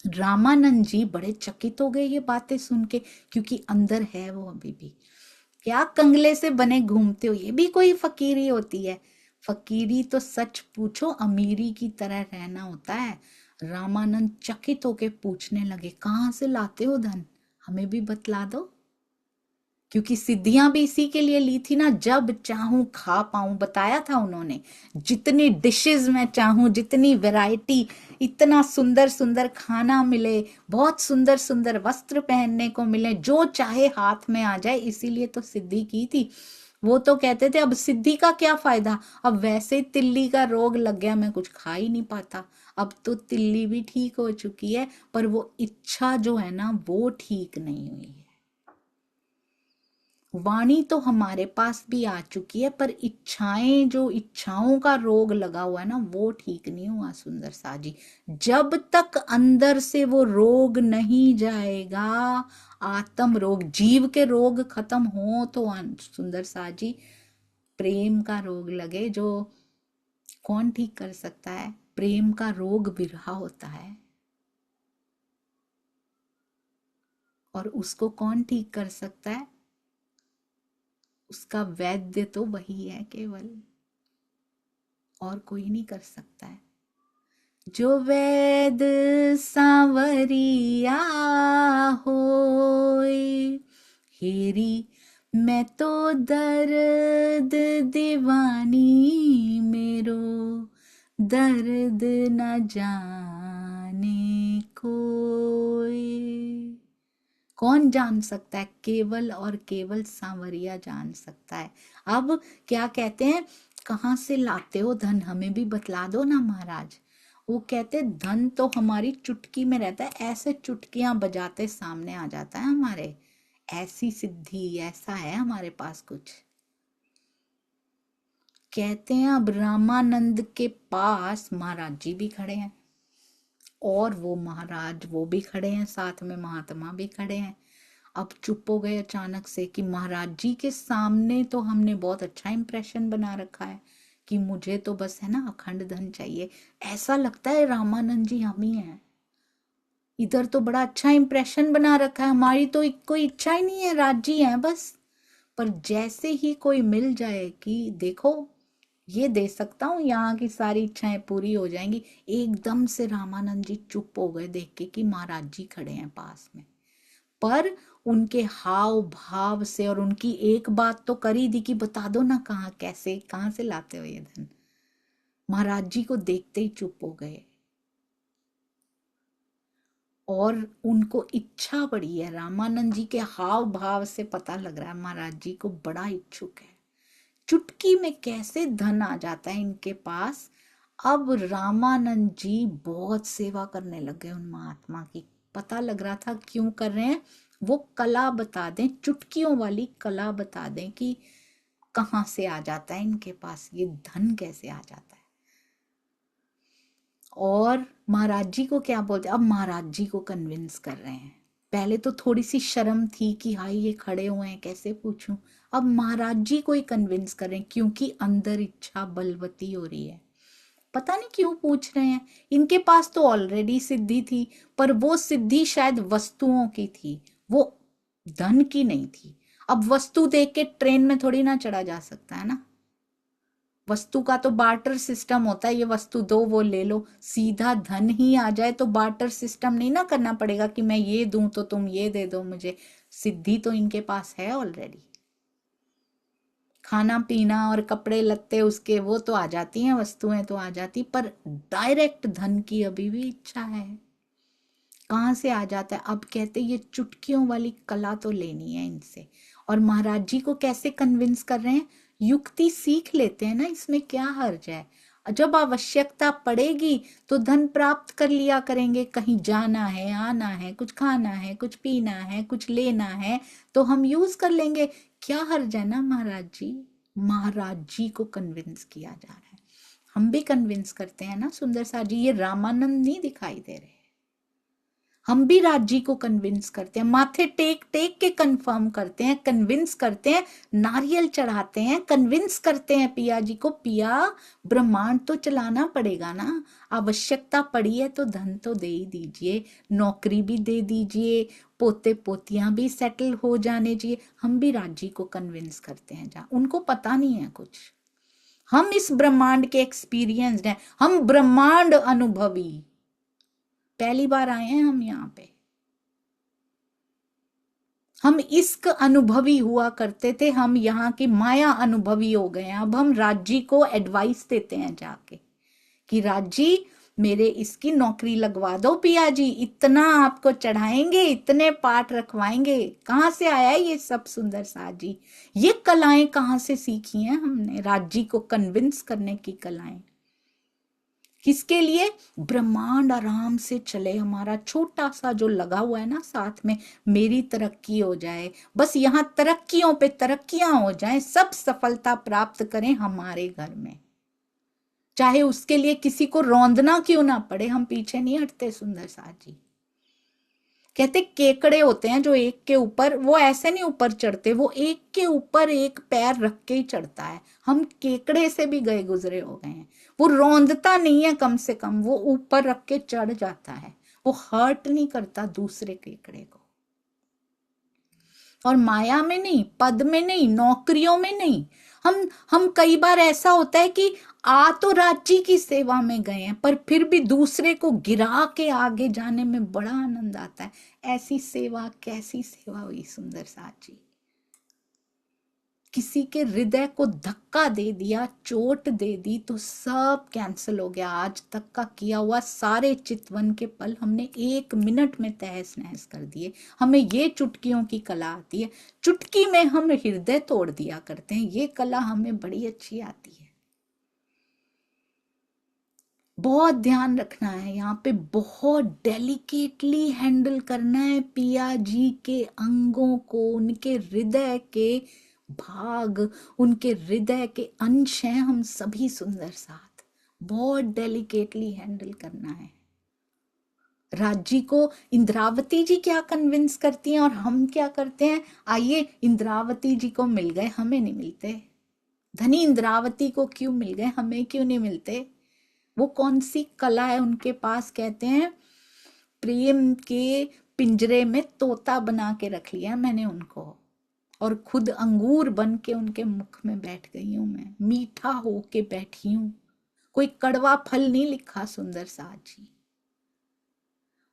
S1: रामानंद जी बड़े चकित हो गए ये बातें सुन के, क्योंकि अंदर है वो अभी भी। क्या कंगले से बने घूमते हो, ये भी कोई फकीरी होती है? फकीरी तो सच पूछो अमीरी की तरह रहना होता है। रामानंद चकित होके पूछने लगे, कहाँ से लाते हो धन, हमें भी बतला दो। क्योंकि सिद्धियां भी इसी के लिए ली थी ना, जब चाहूं खा पाऊं। बताया था उन्होंने, जितनी डिशेस मैं चाहूं, जितनी वैरायटी, इतना सुंदर सुंदर खाना मिले, बहुत सुंदर सुंदर वस्त्र पहनने को मिले, जो चाहे हाथ में आ जाए, इसीलिए तो सिद्धि की थी। वो तो कहते थे अब सिद्धि का क्या फायदा, अब वैसे ही तिल्ली का रोग लग गया, मैं कुछ खा ही नहीं पाता। अब तो तिल्ली भी ठीक हो चुकी है, पर वो इच्छा जो है ना, वो ठीक नहीं हुई है। वाणी तो हमारे पास भी आ चुकी है, पर इच्छाएं, जो इच्छाओं का रोग लगा हुआ है ना, वो ठीक नहीं हुआ सुंदर सा जी। जब तक अंदर से वो रोग नहीं जाएगा, आत्म रोग, जीव के रोग खत्म हो, तो सुंदर सा जी प्रेम का रोग लगे, जो कौन ठीक कर सकता है? प्रेम का रोग विरह होता है, और उसको कौन ठीक कर सकता है? उसका वैद्य तो वही है केवल, और कोई नहीं कर सकता है। जो वैद सांवरिया होए, हेरी मैं तो दर्द दीवानी, मेरो दर्द न जाने कोई। कौन जान सकता है? केवल और केवल सांवरिया जान सकता है। अब क्या कहते हैं, कहाँ से लाते हो धन, हमें भी बतला दो ना महाराज। वो कहते धन तो हमारी चुटकी में रहता है, ऐसे चुटकियां बजाते सामने आ जाता है हमारे, ऐसी सिद्धि, ऐसा है हमारे पास कुछ। कहते हैं अब रामानंद के पास महाराज जी भी खड़े हैं, और वो महाराज वो भी खड़े हैं, साथ में महात्मा भी खड़े हैं। अब चुप हो गए अचानक से कि महाराज जी के सामने तो हमने बहुत अच्छा इंप्रेशन बना रखा है कि मुझे तो बस है ना अखंड धन चाहिए, ऐसा लगता है रामानंद जी हम ही हैं। इधर तो बड़ा अच्छा इंप्रेशन बना रखा है, हमारी तो कोई इच्छा ही नहीं है, राजी हैं बस। पर जैसे ही कोई मिल जाए कि देखो ये दे सकता हूँ, यहाँ की सारी इच्छाएं पूरी हो जाएंगी, एकदम से रामानंद जी चुप हो गए देख के कि महाराज जी खड़े हैं पास में। पर उनके हाव भाव से, और उनकी एक बात तो करी दी कि बता दो ना कहाँ, कैसे, कहाँ से लाते हो ये धन। महाराज जी को देखते ही चुप हो गए, और उनको इच्छा बड़ी है। रामानंद जी के हाव भाव से पता लग रहा है महाराज जी को बड़ा इच्छुक है। चुटकी में कैसे धन आ जाता है इनके पास। अब रामानंद जी बहुत सेवा करने लग गए उन महात्मा की। पता लग रहा था क्यों कर रहे हैं, वो कला बता दें, चुटकियों वाली कला बता दें कि कहाँ से आ जाता है इनके पास, ये धन कैसे आ जाता है। और महाराज जी को क्या बोलते, अब महाराज जी को कन्विंस कर रहे हैं। पहले तो थोड़ी सी शर्म थी कि हाय ये खड़े हुए हैं कैसे पूछूं, अब महाराज जी को ही कन्विंस कर रहे हैं, क्योंकि अंदर इच्छा बलवती हो रही है। पता नहीं क्यों पूछ रहे हैं, इनके पास तो ऑलरेडी सिद्धि थी, पर वो सिद्धि शायद वस्तुओं की थी, वो धन की नहीं थी। अब वस्तु देख के ट्रेन में थोड़ी ना चढ़ा जा सकता है ना, वस्तु का तो बार्टर सिस्टम होता है, ये वस्तु दो वो ले लो, सीधा धन ही आ जाए तो बार्टर सिस्टम नहीं ना करना पड़ेगा कि मैं ये दूं तो तुम ये दे दो मुझे। सिद्धि तो इनके पास है ऑलरेडी, खाना पीना और कपड़े लत्ते उसके वो तो आ जाती हैं, वस्तुएं तो आ जाती, पर डायरेक्ट धन की अभी भी इच्छा है। कहाँ से आ जाता है, अब कहते ये चुटकियों वाली कला तो लेनी है इनसे। और महाराज जी को कैसे कन्विंस कर रहे हैं, युक्ति सीख लेते हैं ना, इसमें क्या हर्ज है। जब आवश्यकता पड़ेगी तो धन प्राप्त कर लिया करेंगे, कहीं जाना है आना है, कुछ खाना है कुछ पीना है कुछ लेना है तो हम यूज कर लेंगे, क्या हर्ज है ना महाराज जी। महाराज जी को कन्विंस किया जा रहा है, हम भी कन्विंस करते हैं ना सुंदर सा जी, ये रामानंद नहीं दिखाई दे रहे, हम भी राज जी को कन्विंस करते हैं, माथे टेक टेक के कंफर्म करते हैं, कन्विंस करते हैं, नारियल चढ़ाते हैं, कन्विंस करते हैं पिया जी को, पिया ब्रह्मांड तो चलाना पड़ेगा ना, आवश्यकता पड़ी है तो धन तो दे ही दीजिए, नौकरी भी दे दीजिए, पोते पोतियां भी सेटल हो जाने चाहिए। हम भी राज जी को कन्विंस करते हैं, जहाँ उनको पता नहीं है कुछ, हम इस ब्रह्मांड के एक्सपीरियंस्ड हैं, हम ब्रह्मांड अनुभवी, पहली बार आए हैं हम यहाँ पे, हम इश्क अनुभवी हुआ करते थे, हम यहाँ की माया अनुभवी हो गए हैं। अब हम राजी को एडवाइस देते हैं जाके कि राजी मेरे इसकी नौकरी लगवा दो पिया जी, इतना आपको चढ़ाएंगे, इतने पाठ रखवाएंगे। कहाँ से आया है ये सब सुंदर सा जी, ये कलाएं कहाँ से सीखी हैं हमने, राजी को कन्विंस करने की कलाएं। किसके लिए, ब्रह्मांड आराम से चले, हमारा छोटा सा जो लगा हुआ है ना साथ में, मेरी तरक्की हो जाए, बस यहाँ तरक्कियों पे तरक्कियां हो जाए, सब सफलता प्राप्त करें हमारे घर में, चाहे उसके लिए किसी को रौंदना क्यों ना पड़े, हम पीछे नहीं हटते। सुंदर सा जी कहते केकड़े होते हैं जो एक के ऊपर, वो ऐसे नहीं ऊपर चढ़ते, वो एक के ऊपर एक पैर रख के ही चढ़ता है, हम केकड़े से भी गए गुजरे हो गए हैं, वो रौंदता नहीं है, कम से कम वो ऊपर रख के चढ़ जाता है, वो हर्ट नहीं करता दूसरे केकड़े को। और माया में नहीं, पद में नहीं, नौकरियों में नहीं, हम कई बार ऐसा होता है कि आ तो राज्य की सेवा में गए हैं, पर फिर भी दूसरे को गिरा के आगे जाने में बड़ा आनंद आता है। ऐसी सेवा कैसी सेवा हुई सुंदर साथ जी, किसी के हृदय को धक्का दे दिया, चोट दे दी तो सब कैंसिल हो गया, आज तक का किया हुआ सारे चितवन के पल हमने 1 मिनट में तहस नहस कर दिए। हमें ये चुटकियों की कला आती है, चुटकी में हम हृदय तोड़ दिया करते हैं, ये कला हमें बड़ी अच्छी आती है। बहुत ध्यान रखना है यहाँ पे, बहुत डेलिकेटली हैंडल करना है पिया जी के अंगों को, उनके हृदय के भाग, उनके हृदय के अंश हैं हम सभी सुंदर साथ, बहुत डेलिकेटली हैंडल करना है। राज्य को इंद्रावती जी क्या कन्विंस करती हैं और हम क्या करते हैं, आइए इंद्रावती जी को मिल गए, हमें नहीं मिलते। धनी इंद्रावती को क्यों मिल गए, हमें क्यों नहीं मिलते। वो कौन सी कला है उनके पास, कहते हैं प्रेम के पिंजरे में तोता बना के रख लिया मैंने उनको, और खुद अंगूर बन के उनके मुख में बैठ गई हूं मैं, मीठा हो के बैठी हूं, कोई कड़वा फल नहीं लिखा सुंदर सा जी,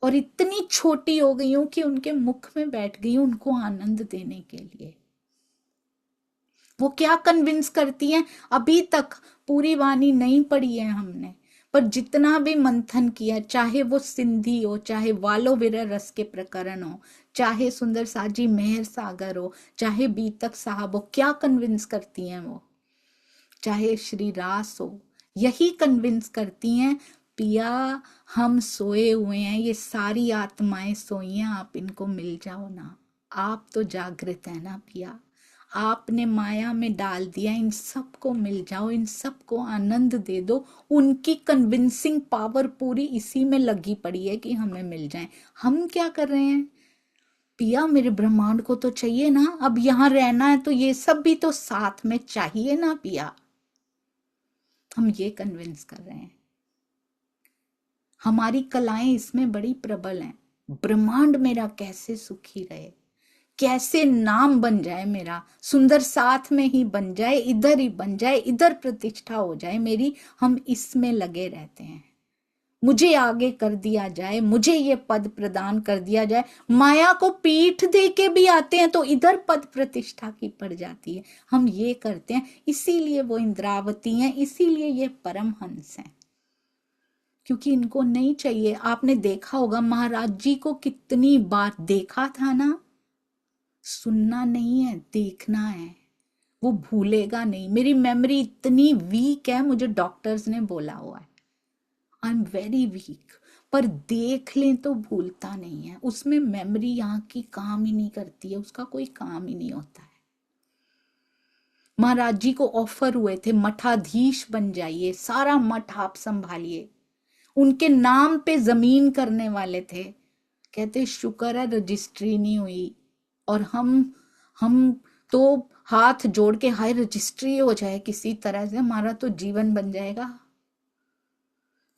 S1: और इतनी छोटी हो गई हूं कि उनके मुख में बैठ गई हूं उनको आनंद देने के लिए। वो क्या कन्विंस करती हैं, अभी तक पूरी वाणी नहीं पढ़ी है हमने, पर जितना भी मंथन किया, चाहे वो सिंधी हो, चाहे वालो विरह रस के प्रकरण हो, चाहे सुंदर साजी मेहर सागर हो, चाहे बीतक साहब हो, क्या कन्विंस करती हैं वो, चाहे श्री रास हो, यही कन्विंस करती हैं पिया हम सोए हुए हैं, ये सारी आत्माएं सोई हैं, आप इनको मिल जाओ ना, आप तो जागृत है ना पिया, आपने माया में डाल दिया, इन सबको मिल जाओ, इन सबको आनंद दे दो। उनकी कन्विंसिंग पावर पूरी इसी में लगी पड़ी है कि हमें मिल जाए। हम क्या कर रहे हैं, पिया मेरे ब्रह्मांड को तो चाहिए ना, अब यहां रहना है तो ये सब भी तो साथ में चाहिए ना पिया। हम ये कन्विंस कर रहे हैं। हमारी कलाएं इसमें बड़ी प्रबल हैं। ब्रह्मांड मेरा कैसे सुखी रहे, कैसे नाम बन जाए मेरा, सुंदर साथ में ही बन जाए, इधर ही बन जाए, इधर प्रतिष्ठा हो जाए मेरी। हम इसमें लगे रहते हैं। मुझे आगे कर दिया जाए, मुझे ये पद प्रदान कर दिया जाए। माया को पीठ दे के भी आते हैं तो इधर पद प्रतिष्ठा की पड़ जाती है। हम ये करते हैं, इसीलिए वो इंद्रावती हैं, इसीलिए ये परमहंस हैं, क्योंकि इनको नहीं चाहिए। आपने देखा होगा महाराज जी को कितनी बार देखा था ना। सुनना नहीं है, देखना है। वो भूलेगा नहीं। मेरी मेमोरी इतनी वीक है, मुझे डॉक्टर्स ने बोला हुआ है, आई एम वेरी वीक। पर देख लें तो भूलता नहीं है। उसमें मेमोरी यहाँ की काम ही नहीं करती है, उसका कोई काम ही नहीं होता है। महाराज जी को ऑफर हुए थे मठाधीश बन जाइए, सारा मठ आप संभालिए। उनके नाम पे जमीन करने वाले थे। कहते शुक्र है रजिस्ट्री नहीं हुई। और हम तो हाथ जोड़ के हाय रजिस्ट्री हो जाए किसी तरह से, हमारा तो जीवन बन जाएगा।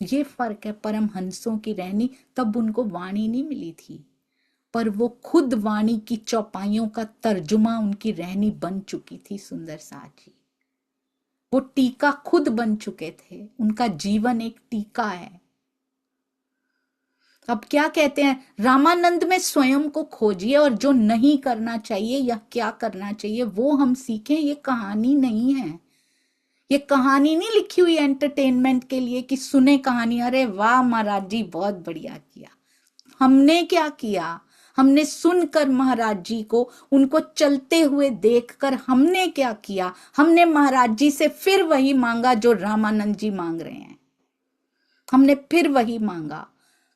S1: ये फर्क है परमहंसों की रहनी। तब उनको वाणी नहीं मिली थी, पर वो खुद वाणी की चौपाइयों का तर्जुमा उनकी रहनी बन चुकी थी। सुंदर साथ जी वो टीका खुद बन चुके थे। उनका जीवन एक टीका है। अब क्या कहते हैं, रामानंद में स्वयं को खोजिए और जो नहीं करना चाहिए या क्या करना चाहिए वो हम सीखें। ये कहानी नहीं है, ये कहानी नहीं लिखी हुई एंटरटेनमेंट के लिए कि सुने कहानी, अरे वाह महाराज जी बहुत बढ़िया किया। हमने क्या किया, हमने सुनकर महाराज जी को, उनको चलते हुए देखकर हमने क्या किया, हमने महाराज जी से फिर वही मांगा जो रामानंद जी मांग रहे हैं। हमने फिर वही मांगा,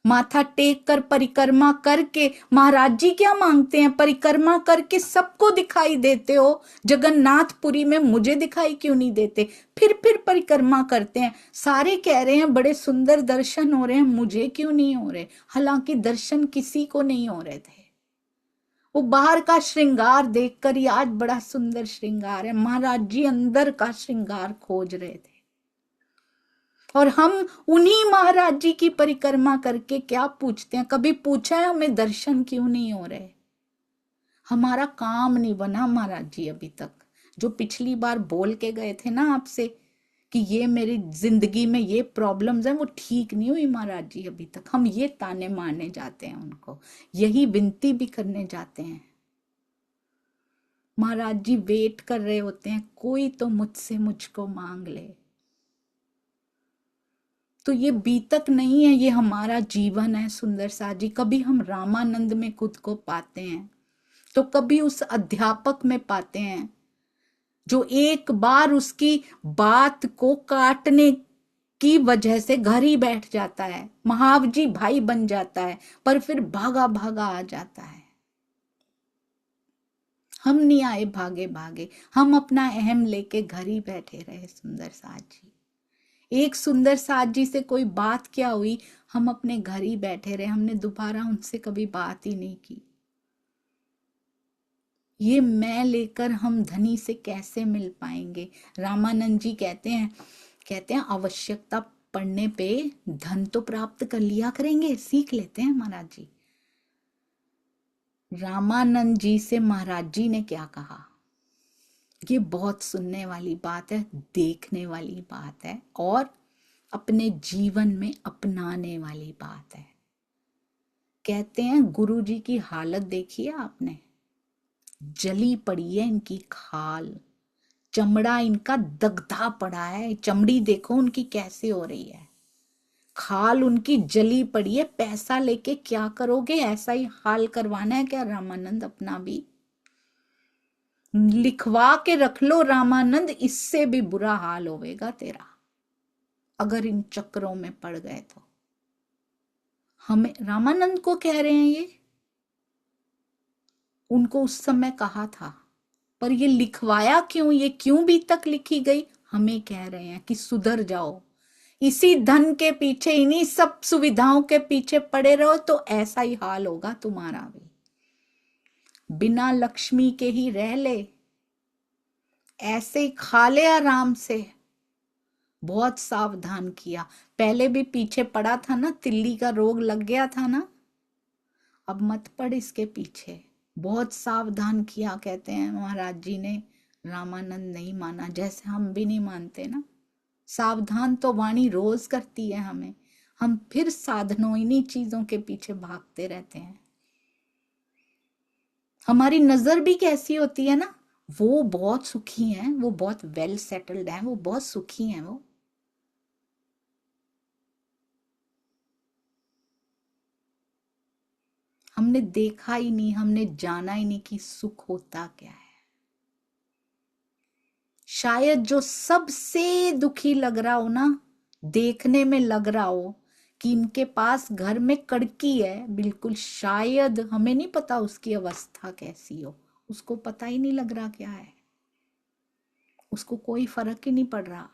S1: माथा टेक कर परिक्रमा करके। महाराज जी क्या मांगते हैं, परिक्रमा करके सबको दिखाई देते हो, जगन्नाथपुरी में मुझे दिखाई क्यों नहीं देते। फिर परिक्रमा करते हैं, सारे कह रहे हैं बड़े सुंदर दर्शन हो रहे हैं, मुझे क्यों नहीं हो रहे। हालांकि दर्शन किसी को नहीं हो रहे थे। वो बाहर का श्रृंगार देखकर ही आज बड़ा सुंदर श्रृंगार है, महाराज जी अंदर का श्रृंगार खोज रहे थे। और हम उन्हीं महाराज जी की परिक्रमा करके क्या पूछते हैं, कभी पूछा है हमें दर्शन क्यों नहीं हो रहे। हमारा काम नहीं बना महाराज जी अभी तक। जो पिछली बार बोल के गए थे ना आपसे कि ये मेरी जिंदगी में ये प्रॉब्लम्स हैं, वो ठीक नहीं हुई महाराज जी अभी तक। हम ये ताने मारने जाते हैं उनको, यही विनती भी करने जाते हैं। महाराज जी वेट कर रहे होते हैं, कोई तो मुझसे मुझको मांग ले। तो ये बीतक नहीं है, ये हमारा जीवन है। सुंदर सा जी कभी हम रामानंद में खुद को पाते हैं तो कभी उस अध्यापक में पाते हैं जो एक बार उसकी बात को काटने की वजह से घर ही बैठ जाता है, महावजी भाई बन जाता है, पर फिर भागा भागा आ जाता है। हम नहीं आए भागे भागे, हम अपना अहम लेके घर ही बैठे रहे। सुंदर साथ जी, एक सुंदर साथ जी से कोई बात क्या हुई, हम अपने घर ही बैठे रहे, हमने दोबारा उनसे कभी बात ही नहीं की। ये मैं लेकर हम धनी से कैसे मिल पाएंगे। रामानंद जी कहते हैं आवश्यकता पड़ने पे धन तो प्राप्त कर लिया करेंगे, सीख लेते हैं महाराज जी। रामानंद जी से महाराज जी ने क्या कहा, ये बहुत सुनने वाली बात है, देखने वाली बात है और अपने जीवन में अपनाने वाली बात है। कहते हैं गुरु जी की हालत देखिए आपने, जली पड़ी है इनकी खाल, चमड़ा इनका दगधा पड़ा है। चमड़ी देखो उनकी कैसे हो रही है, खाल उनकी जली पड़ी है। पैसा लेके क्या करोगे, ऐसा ही हाल करवाना है क्या रामानंद अपना भी। लिखवा के रख लो रामानंद, इससे भी बुरा हाल होवेगा तेरा अगर इन चक्रों में पड़ गए तो। हमें रामानंद को कह रहे हैं ये, उनको उस समय कहा था पर ये लिखवाया क्यों, ये क्यों भी तक लिखी गई? हमें कह रहे हैं कि सुधर जाओ, इसी धन के पीछे, इन्हीं सब सुविधाओं के पीछे पड़े रहो तो ऐसा ही हाल होगा तुम्हारा भी। बिना लक्ष्मी के ही रह ले, ऐसे ही खा ले आराम से। बहुत सावधान किया, पहले भी पीछे पड़ा था ना, तिल्ली का रोग लग गया था ना, अब मत पड़ इसके पीछे। बहुत सावधान किया, कहते हैं महाराज जी ने। रामानंद नहीं माना, जैसे हम भी नहीं मानते ना। सावधान तो वाणी रोज करती है हमें, हम फिर साधनों इन्हीं चीजों के पीछे भागते रहते हैं। हमारी नजर भी कैसी होती है ना, वो बहुत सुखी हैं, वो बहुत वेल सेटल्ड हैं, वो बहुत सुखी हैं। वो हमने देखा ही नहीं, हमने जाना ही नहीं कि सुख होता क्या है। शायद जो सबसे दुखी लग रहा हो ना, देखने में लग रहा हो कि इनके पास घर में कड़की है, बिल्कुल शायद हमें नहीं पता उसकी अवस्था कैसी हो, उसको पता ही नहीं लग रहा क्या है, उसको कोई फर्क ही नहीं पड़ रहा।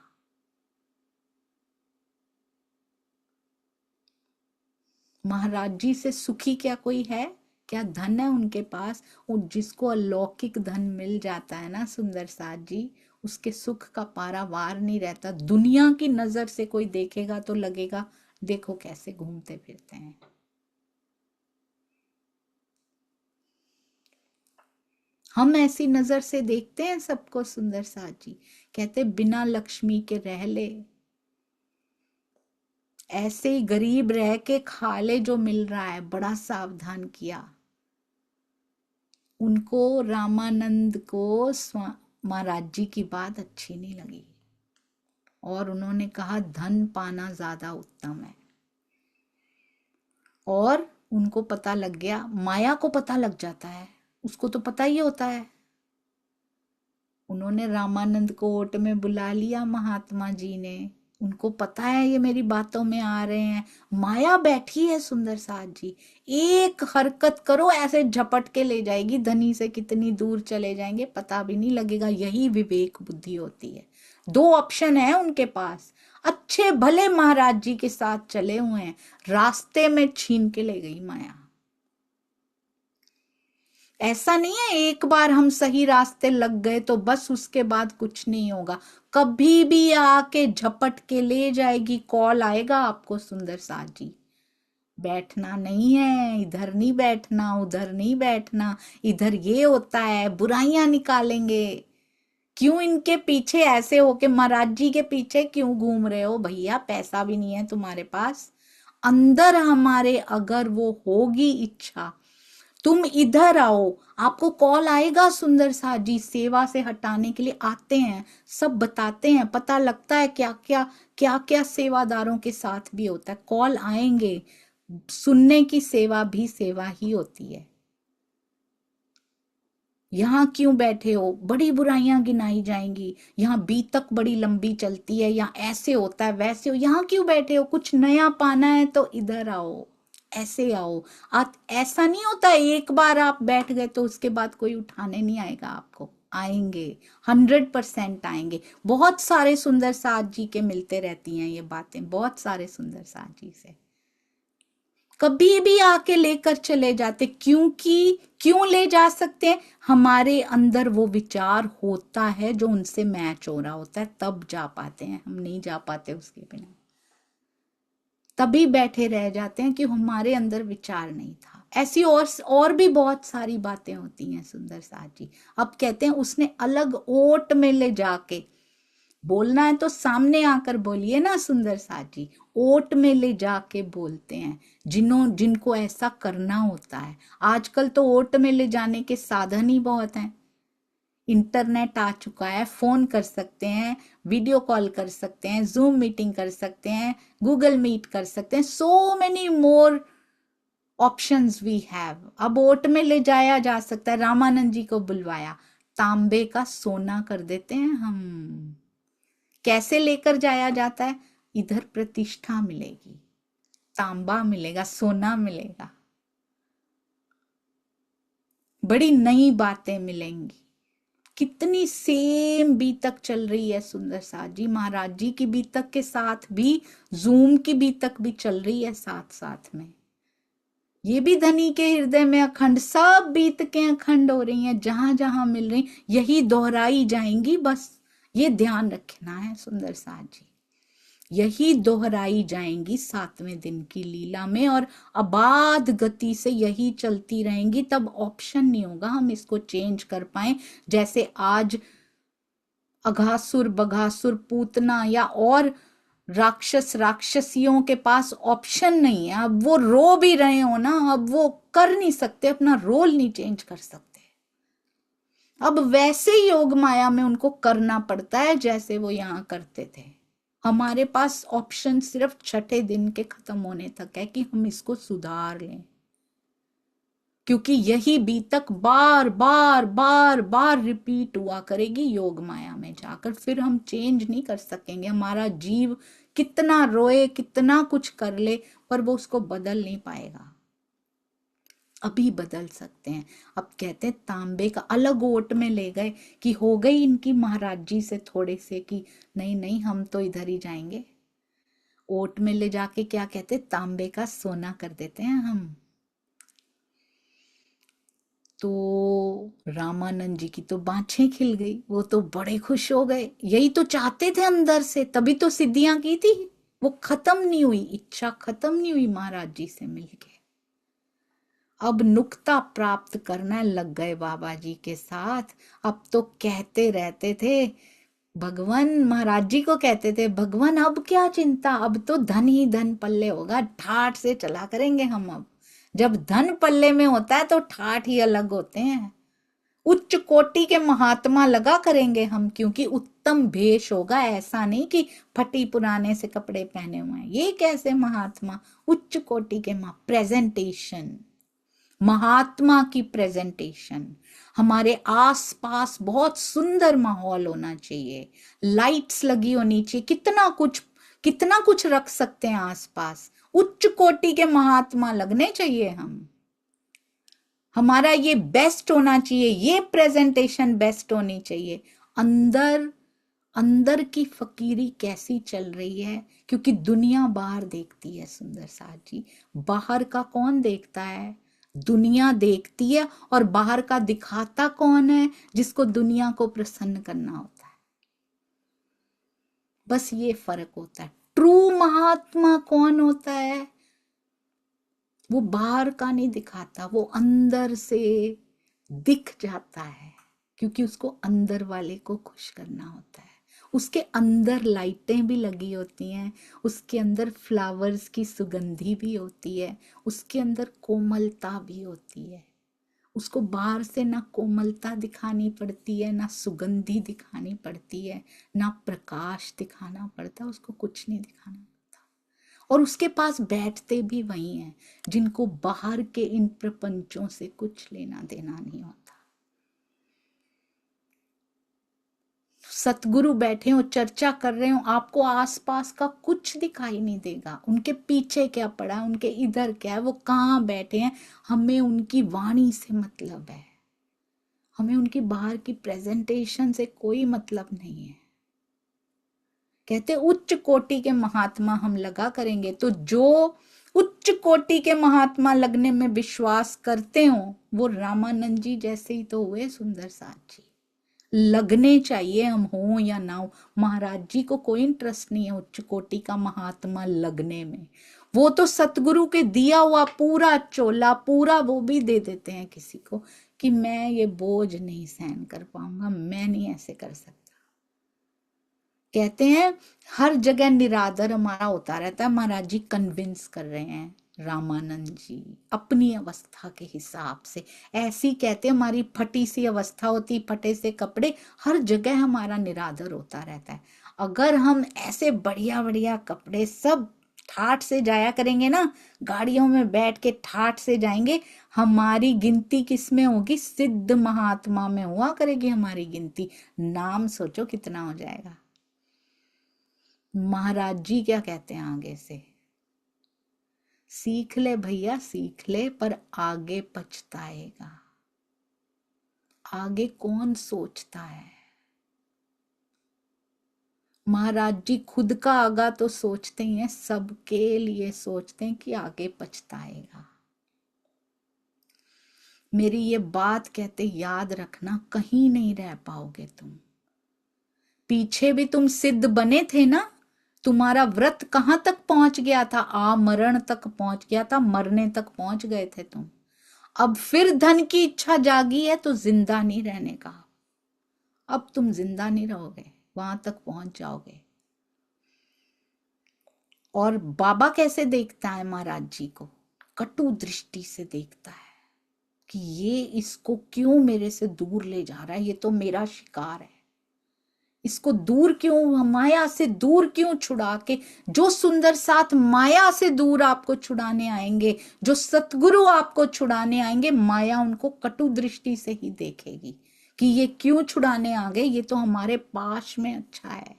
S1: महाराज जी से सुखी क्या कोई है? क्या धन है उनके पास? और जिसको अलौकिक धन मिल जाता है ना सुंदर साथ जी, उसके सुख का पारावार नहीं रहता। दुनिया की नजर से कोई देखेगा तो लगेगा देखो कैसे घूमते फिरते हैं। हम ऐसी नजर से देखते हैं सबको। सुंदर साथ जी कहते बिना लक्ष्मी के रह ले, ऐसे ही गरीब रह के खा ले जो मिल रहा है। बड़ा सावधान किया उनको। रामानंद को महाराज जी की बात अच्छी नहीं लगी और उन्होंने कहा धन पाना ज्यादा उत्तम है। और उनको पता लग गया, माया को पता लग जाता है, उसको तो पता ही होता है। उन्होंने रामानंद को ओट में बुला लिया महात्मा जी ने, उनको पता है ये मेरी बातों में आ रहे हैं। माया बैठी है सुंदर साथ जी, एक हरकत करो ऐसे झपट के ले जाएगी, धनी से कितनी दूर चले जाएंगे पता भी नहीं लगेगा। यही विवेक बुद्धि होती है। दो ऑप्शन है उनके पास। अच्छे भले महाराज जी के साथ चले हुए हैं, रास्ते में छीन के ले गई माया। ऐसा नहीं है एक बार हम सही रास्ते लग गए तो बस उसके बाद कुछ नहीं होगा, कभी भी आके झपट के ले जाएगी। कॉल आएगा आपको सुंदर साथ जी, बैठना नहीं है, इधर नहीं बैठना, उधर नहीं बैठना, इधर ये होता है, बुराइयां निकालेंगे। क्यों इनके पीछे ऐसे हो के महाराज जी के पीछे क्यों घूम रहे हो भैया? पैसा भी नहीं है तुम्हारे पास। अंदर हमारे अगर वो होगी इच्छा, तुम इधर आओ, आपको कॉल आएगा। सुंदर साथ जी सेवा से हटाने के लिए आते हैं, सब बताते हैं, पता लगता है क्या क्या सेवादारों के साथ भी होता है। कॉल आएंगे, सुनने की सेवा भी सेवा ही होती है। यहाँ क्यों बैठे हो, बड़ी बुराइयां गिनाई जाएंगी, यहाँ बीतक बड़ी लंबी चलती है, यहाँ ऐसे होता है वैसे हो, यहाँ क्यों बैठे हो? कुछ नया पाना है तो इधर आओ, ऐसे आओ। आप ऐसा नहीं होता एक बार आप बैठ गए तो उसके बाद कोई उठाने नहीं आएगा आपको। आएंगे, 100% आएंगे। बहुत सारे सुंदर साथ जी के मिलते रहती हैं ये बातें, बहुत सारे सुंदर साथ जी से कभी भी आके लेकर चले जाते। क्योंकि क्यों ले जा सकते हैं? हमारे अंदर वो विचार होता है जो उनसे मैच हो रहा होता है, तब जा पाते हैं, हम नहीं जा पाते उसके बिना। तभी बैठे रह जाते हैं कि हमारे अंदर विचार नहीं था। ऐसी और भी बहुत सारी बातें होती हैं सुंदर साथ जी। अब कहते हैं उसने अलग ओट में ले जाके, बोलना है तो सामने आकर बोलिए ना सुंदर साथ जी, ओट में ले जाके बोलते हैं जिनको ऐसा करना होता है। आजकल तो ओट में ले जाने के साधन ही बहुत हैं। इंटरनेट आ चुका है, फोन कर सकते हैं, वीडियो कॉल कर सकते हैं, जूम मीटिंग कर सकते हैं, गूगल मीट कर सकते हैं, so many more options we have. अब ओट में ले जाया जा सकता है। रामानंद जी को बुलवाया, तांबे का सोना कर देते हैं हम। कैसे लेकर जाया जाता है? इधर प्रतिष्ठा मिलेगी, तांबा मिलेगा, सोना मिलेगा, बड़ी नई बातें मिलेंगी। कितनी सेम बीतक चल रही है सुंदर साथ जी। महाराज जी की बीतक के साथ भी जूम की बीतक भी चल रही है साथ साथ में। ये भी धनी के हृदय में अखंड, सब बीतकें अखंड हो रही हैं, जहां जहां मिल रही यही दोहराई जाएंगी। बस ये ध्यान रखना है सुंदर साथ जी, यही दोहराई जाएंगी 7वें दिन की लीला में, और अबाध गति से यही चलती रहेंगी। तब ऑप्शन नहीं होगा हम इसको चेंज कर पाए। जैसे आज अघासुर, बघासुर, पूतना या और राक्षस राक्षसियों के पास ऑप्शन नहीं है। अब वो रो भी रहे हो ना, अब वो कर नहीं सकते, अपना रोल नहीं चेंज कर सकते। अब वैसे ही योग माया में उनको करना पड़ता है जैसे वो यहाँ करते थे। हमारे पास ऑप्शन सिर्फ छठे दिन के खत्म होने तक है कि हम इसको सुधार लें, क्योंकि यही बीतक बार बार बार बार रिपीट हुआ करेगी योग माया में जाकर। फिर हम चेंज नहीं कर सकेंगे। हमारा जीव कितना रोए, कितना कुछ कर ले, पर वो उसको बदल नहीं पाएगा। अभी बदल सकते हैं। अब कहते हैं तांबे का अलग ओट में ले गए कि हो गई इनकी महाराज जी से थोड़े से कि नहीं नहीं हम तो इधर ही जाएंगे। ओट में ले जाके क्या कहते, तांबे का सोना कर देते हैं हम। तो रामानंद जी की तो बाँछें खिल गई, वो तो बड़े खुश हो गए। यही तो चाहते थे अंदर से, तभी तो सिद्धियां की थी। वो खत्म नहीं हुई, इच्छा खत्म नहीं हुई महाराज जी से मिलके। अब नुक्ता प्राप्त करना लग गए बाबा जी के साथ। अब तो कहते रहते थे भगवान, महाराज जी को कहते थे भगवान अब क्या चिंता, अब तो धन ही धन पल्ले होगा, ठाठ से चला करेंगे हम। अब जब धन पल्ले में होता है तो ठाठ ही अलग होते हैं। उच्च कोटि के महात्मा लगा करेंगे हम, क्योंकि उत्तम भेष होगा। ऐसा नहीं कि फटी पुराने से कपड़े पहने हुए हैं। ये कैसे महात्मा, उच्च कोटि के प्रेजेंटेशन, महात्मा की प्रेजेंटेशन। हमारे आसपास बहुत सुंदर माहौल होना चाहिए, लाइट्स लगी होनी चाहिए, कितना कुछ रख सकते हैं आसपास। उच्च कोटि के महात्मा लगने चाहिए हम। हमारा ये बेस्ट होना चाहिए, ये प्रेजेंटेशन बेस्ट होनी चाहिए। अंदर की फकीरी कैसी चल रही है, क्योंकि दुनिया बाहर देखती है सुंदर साथ जी। बाहर का कौन देखता है, दुनिया देखती है। और बाहर का दिखाता कौन है, जिसको दुनिया को प्रसन्न करना होता है। बस ये फर्क होता है। ट्रू महात्मा कौन होता है, वो बाहर का नहीं दिखाता, वो अंदर से दिख जाता है, क्योंकि उसको अंदर वाले को खुश करना होता है। उसके अंदर लाइटें भी लगी होती हैं, उसके अंदर फ्लावर्स की सुगंधी भी होती है, उसके अंदर कोमलता भी होती है। उसको बाहर से ना कोमलता दिखानी पड़ती है, ना सुगंधी दिखानी पड़ती है, ना प्रकाश दिखाना पड़ता, उसको कुछ नहीं दिखाना पड़ता। और उसके पास बैठते भी वही हैं जिनको बाहर के इन प्रपंचों से कुछ लेना देना नहीं होता। सतगुरु बैठे हो, चर्चा कर रहे हो, आपको आसपास का कुछ दिखाई नहीं देगा। उनके पीछे क्या पड़ा है, उनके इधर क्या है, वो कहाँ बैठे हैं, हमें उनकी वाणी से मतलब है। हमें उनकी बाहर की प्रेजेंटेशन से कोई मतलब नहीं है। कहते उच्च कोटि के महात्मा हम लगा करेंगे। तो जो उच्च कोटि के महात्मा लगने में विश्वास करते हो, वो रामानंद जी जैसे ही तो हुए सुंदर साथ जी। लगने चाहिए, हम हो या ना हो। महाराज जी को कोई इंटरेस्ट नहीं है उच्च कोटि का महात्मा लगने में। वो तो सतगुरु के दिया हुआ पूरा चोला, पूरा वो भी दे देते हैं किसी को कि मैं ये बोझ नहीं सहन कर पाऊंगा, मैं नहीं ऐसे कर सकता। कहते हैं हर जगह निरादर हमारा होता रहता है। महाराज जी कन्विंस कर रहे हैं रामानंद जी अपनी अवस्था के हिसाब से। ऐसी कहते हैं हमारी फटी सी अवस्था होती, फटे से कपड़े, हर जगह हमारा निरादर होता रहता है। अगर हम ऐसे बढ़िया बढ़िया कपड़े सब ठाठ से जाया करेंगे ना, गाड़ियों में बैठ के ठाठ से जाएंगे, हमारी गिनती किस में होगी, सिद्ध महात्मा में हुआ करेगी हमारी गिनती। नाम सोचो कितना हो जाएगा। महाराज जी क्या कहते हैं आगे से, सीख ले भैया सीख ले, पर आगे पछताएगा। आगे कौन सोचता है? महाराज जी खुद का आगा तो सोचते ही हैं, सबके लिए सोचते हैं कि आगे पछताएगा। मेरी ये बात कहते याद रखना, कहीं नहीं रह पाओगे तुम। पीछे भी तुम सिद्ध बने थे ना, तुम्हारा व्रत कहां तक पहुंच गया था? मरण तक पहुंच गया था, मरने तक पहुंच गए थे तुम। अब फिर धन की इच्छा जागी है तो जिंदा नहीं रहने का। अब तुम जिंदा नहीं रहोगे, वहां तक पहुंच जाओगे। और बाबा कैसे देखता है महाराज जी को? कटु दृष्टि से देखता है कि ये इसको क्यों मेरे से दूर ले जा रहा है, ये तो मेरा शिकार है, इसको दूर क्यों, माया से दूर क्यों छुड़ा के। जो सुंदर साथ माया से दूर आपको छुड़ाने आएंगे, जो सतगुरु आपको छुड़ाने आएंगे, माया उनको कटु दृष्टि से ही देखेगी कि ये क्यों छुड़ाने आ गए, ये तो हमारे पास में अच्छा है।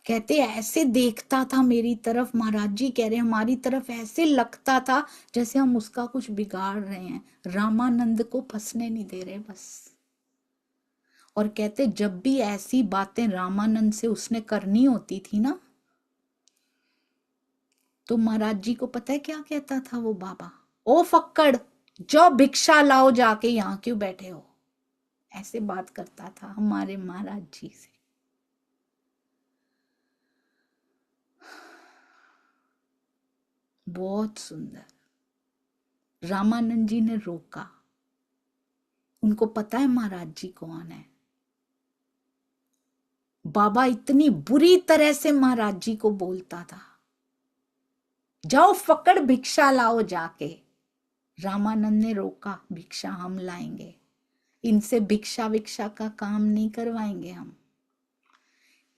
S1: कहते ऐसे देखता था मेरी तरफ, महाराज जी कह रहे हमारी तरफ ऐसे लगता था जैसे हम उसका कुछ बिगाड़ रहे हैं, रामानंद को फंसने नहीं दे रहे बस। और कहते जब भी ऐसी बातें रामानंद से उसने करनी होती थी ना, तो महाराज जी को पता है क्या कहता था वो बाबा? ओ फक्कड़, जो भिक्षा लाओ जाके, यहां क्यों बैठे हो? ऐसे बात करता था हमारे महाराज जी से। बहुत सुंदर। रामानंद जी ने रोका, उनको पता है महाराज जी कौन है। बाबा इतनी बुरी तरह से महाराज जी को बोलता था, जाओ फकड़ भिक्षा लाओ जाके। रामानंद ने रोका, भिक्षा हम लाएंगे, इनसे भिक्षा विक्षा का काम नहीं करवाएंगे हम।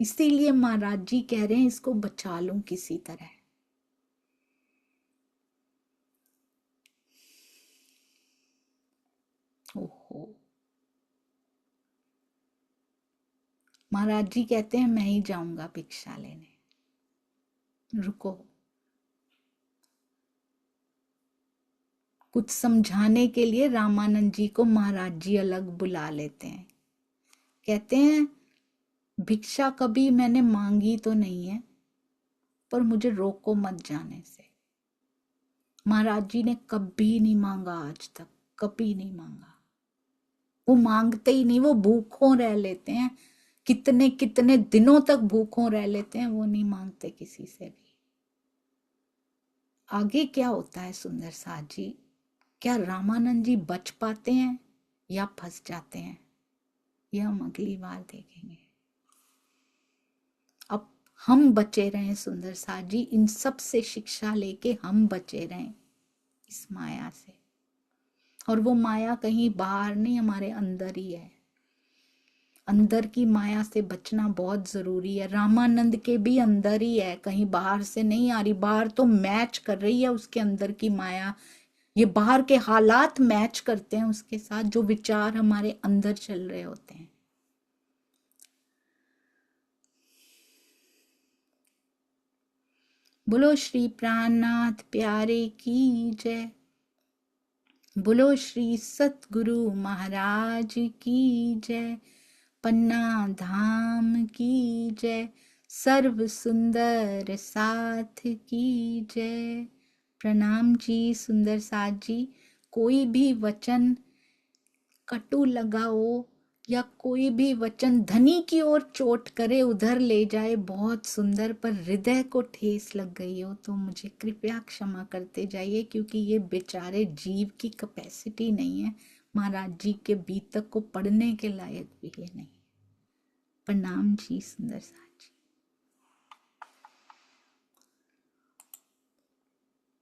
S1: इसीलिए महाराज जी कह रहे हैं इसको बचा लूं किसी तरह। ओहो, महाराज जी कहते हैं मैं ही जाऊंगा भिक्षा लेने, रुको। कुछ समझाने के लिए रामानंद जी को महाराज जी अलग बुला लेते हैं। कहते हैं भिक्षा कभी मैंने मांगी तो नहीं है, पर मुझे रोको मत जाने से। महाराज जी ने कभी नहीं मांगा आज तक, कभी नहीं मांगा। वो मांगते ही नहीं, वो भूखों रह लेते हैं, कितने कितने दिनों तक भूखों रह लेते हैं, वो नहीं मांगते किसी से भी। आगे क्या होता है सुंदर साथ जी? क्या रामानंद जी बच पाते हैं या फंस जाते हैं? यह हम अगली बार देखेंगे। अब हम बचे रहें सुंदर साथ जी, इन सब से शिक्षा लेके हम बचे रहें इस माया से। और वो माया कहीं बाहर नहीं, हमारे अंदर ही है। अंदर की माया से बचना बहुत जरूरी है। रामानंद के भी अंदर ही है, कहीं बाहर से नहीं आ रही। बाहर तो मैच कर रही है उसके अंदर की माया, ये बाहर के हालात मैच करते हैं उसके साथ, जो विचार हमारे अंदर चल रहे होते हैं। बोलो श्री प्राणनाथ प्यारे की जय, बोलो श्री सतगुरु महाराज की जय, पन्ना धाम की जय, सर्व सुंदर साथ की जय। प्रणाम जी सुंदर साथ जी। कोई भी वचन कटु लगाओ या कोई भी वचन धनी की ओर चोट करे, उधर ले जाए, बहुत सुंदर, पर हृदय को ठेस लग गई हो तो मुझे कृपया क्षमा करते जाइए, क्योंकि ये बेचारे जीव की कैपेसिटी नहीं है महाराज जी के बीतक को पढ़ने के लायक भी ये नहीं। प्रणाम जी सुंदर साथ जी।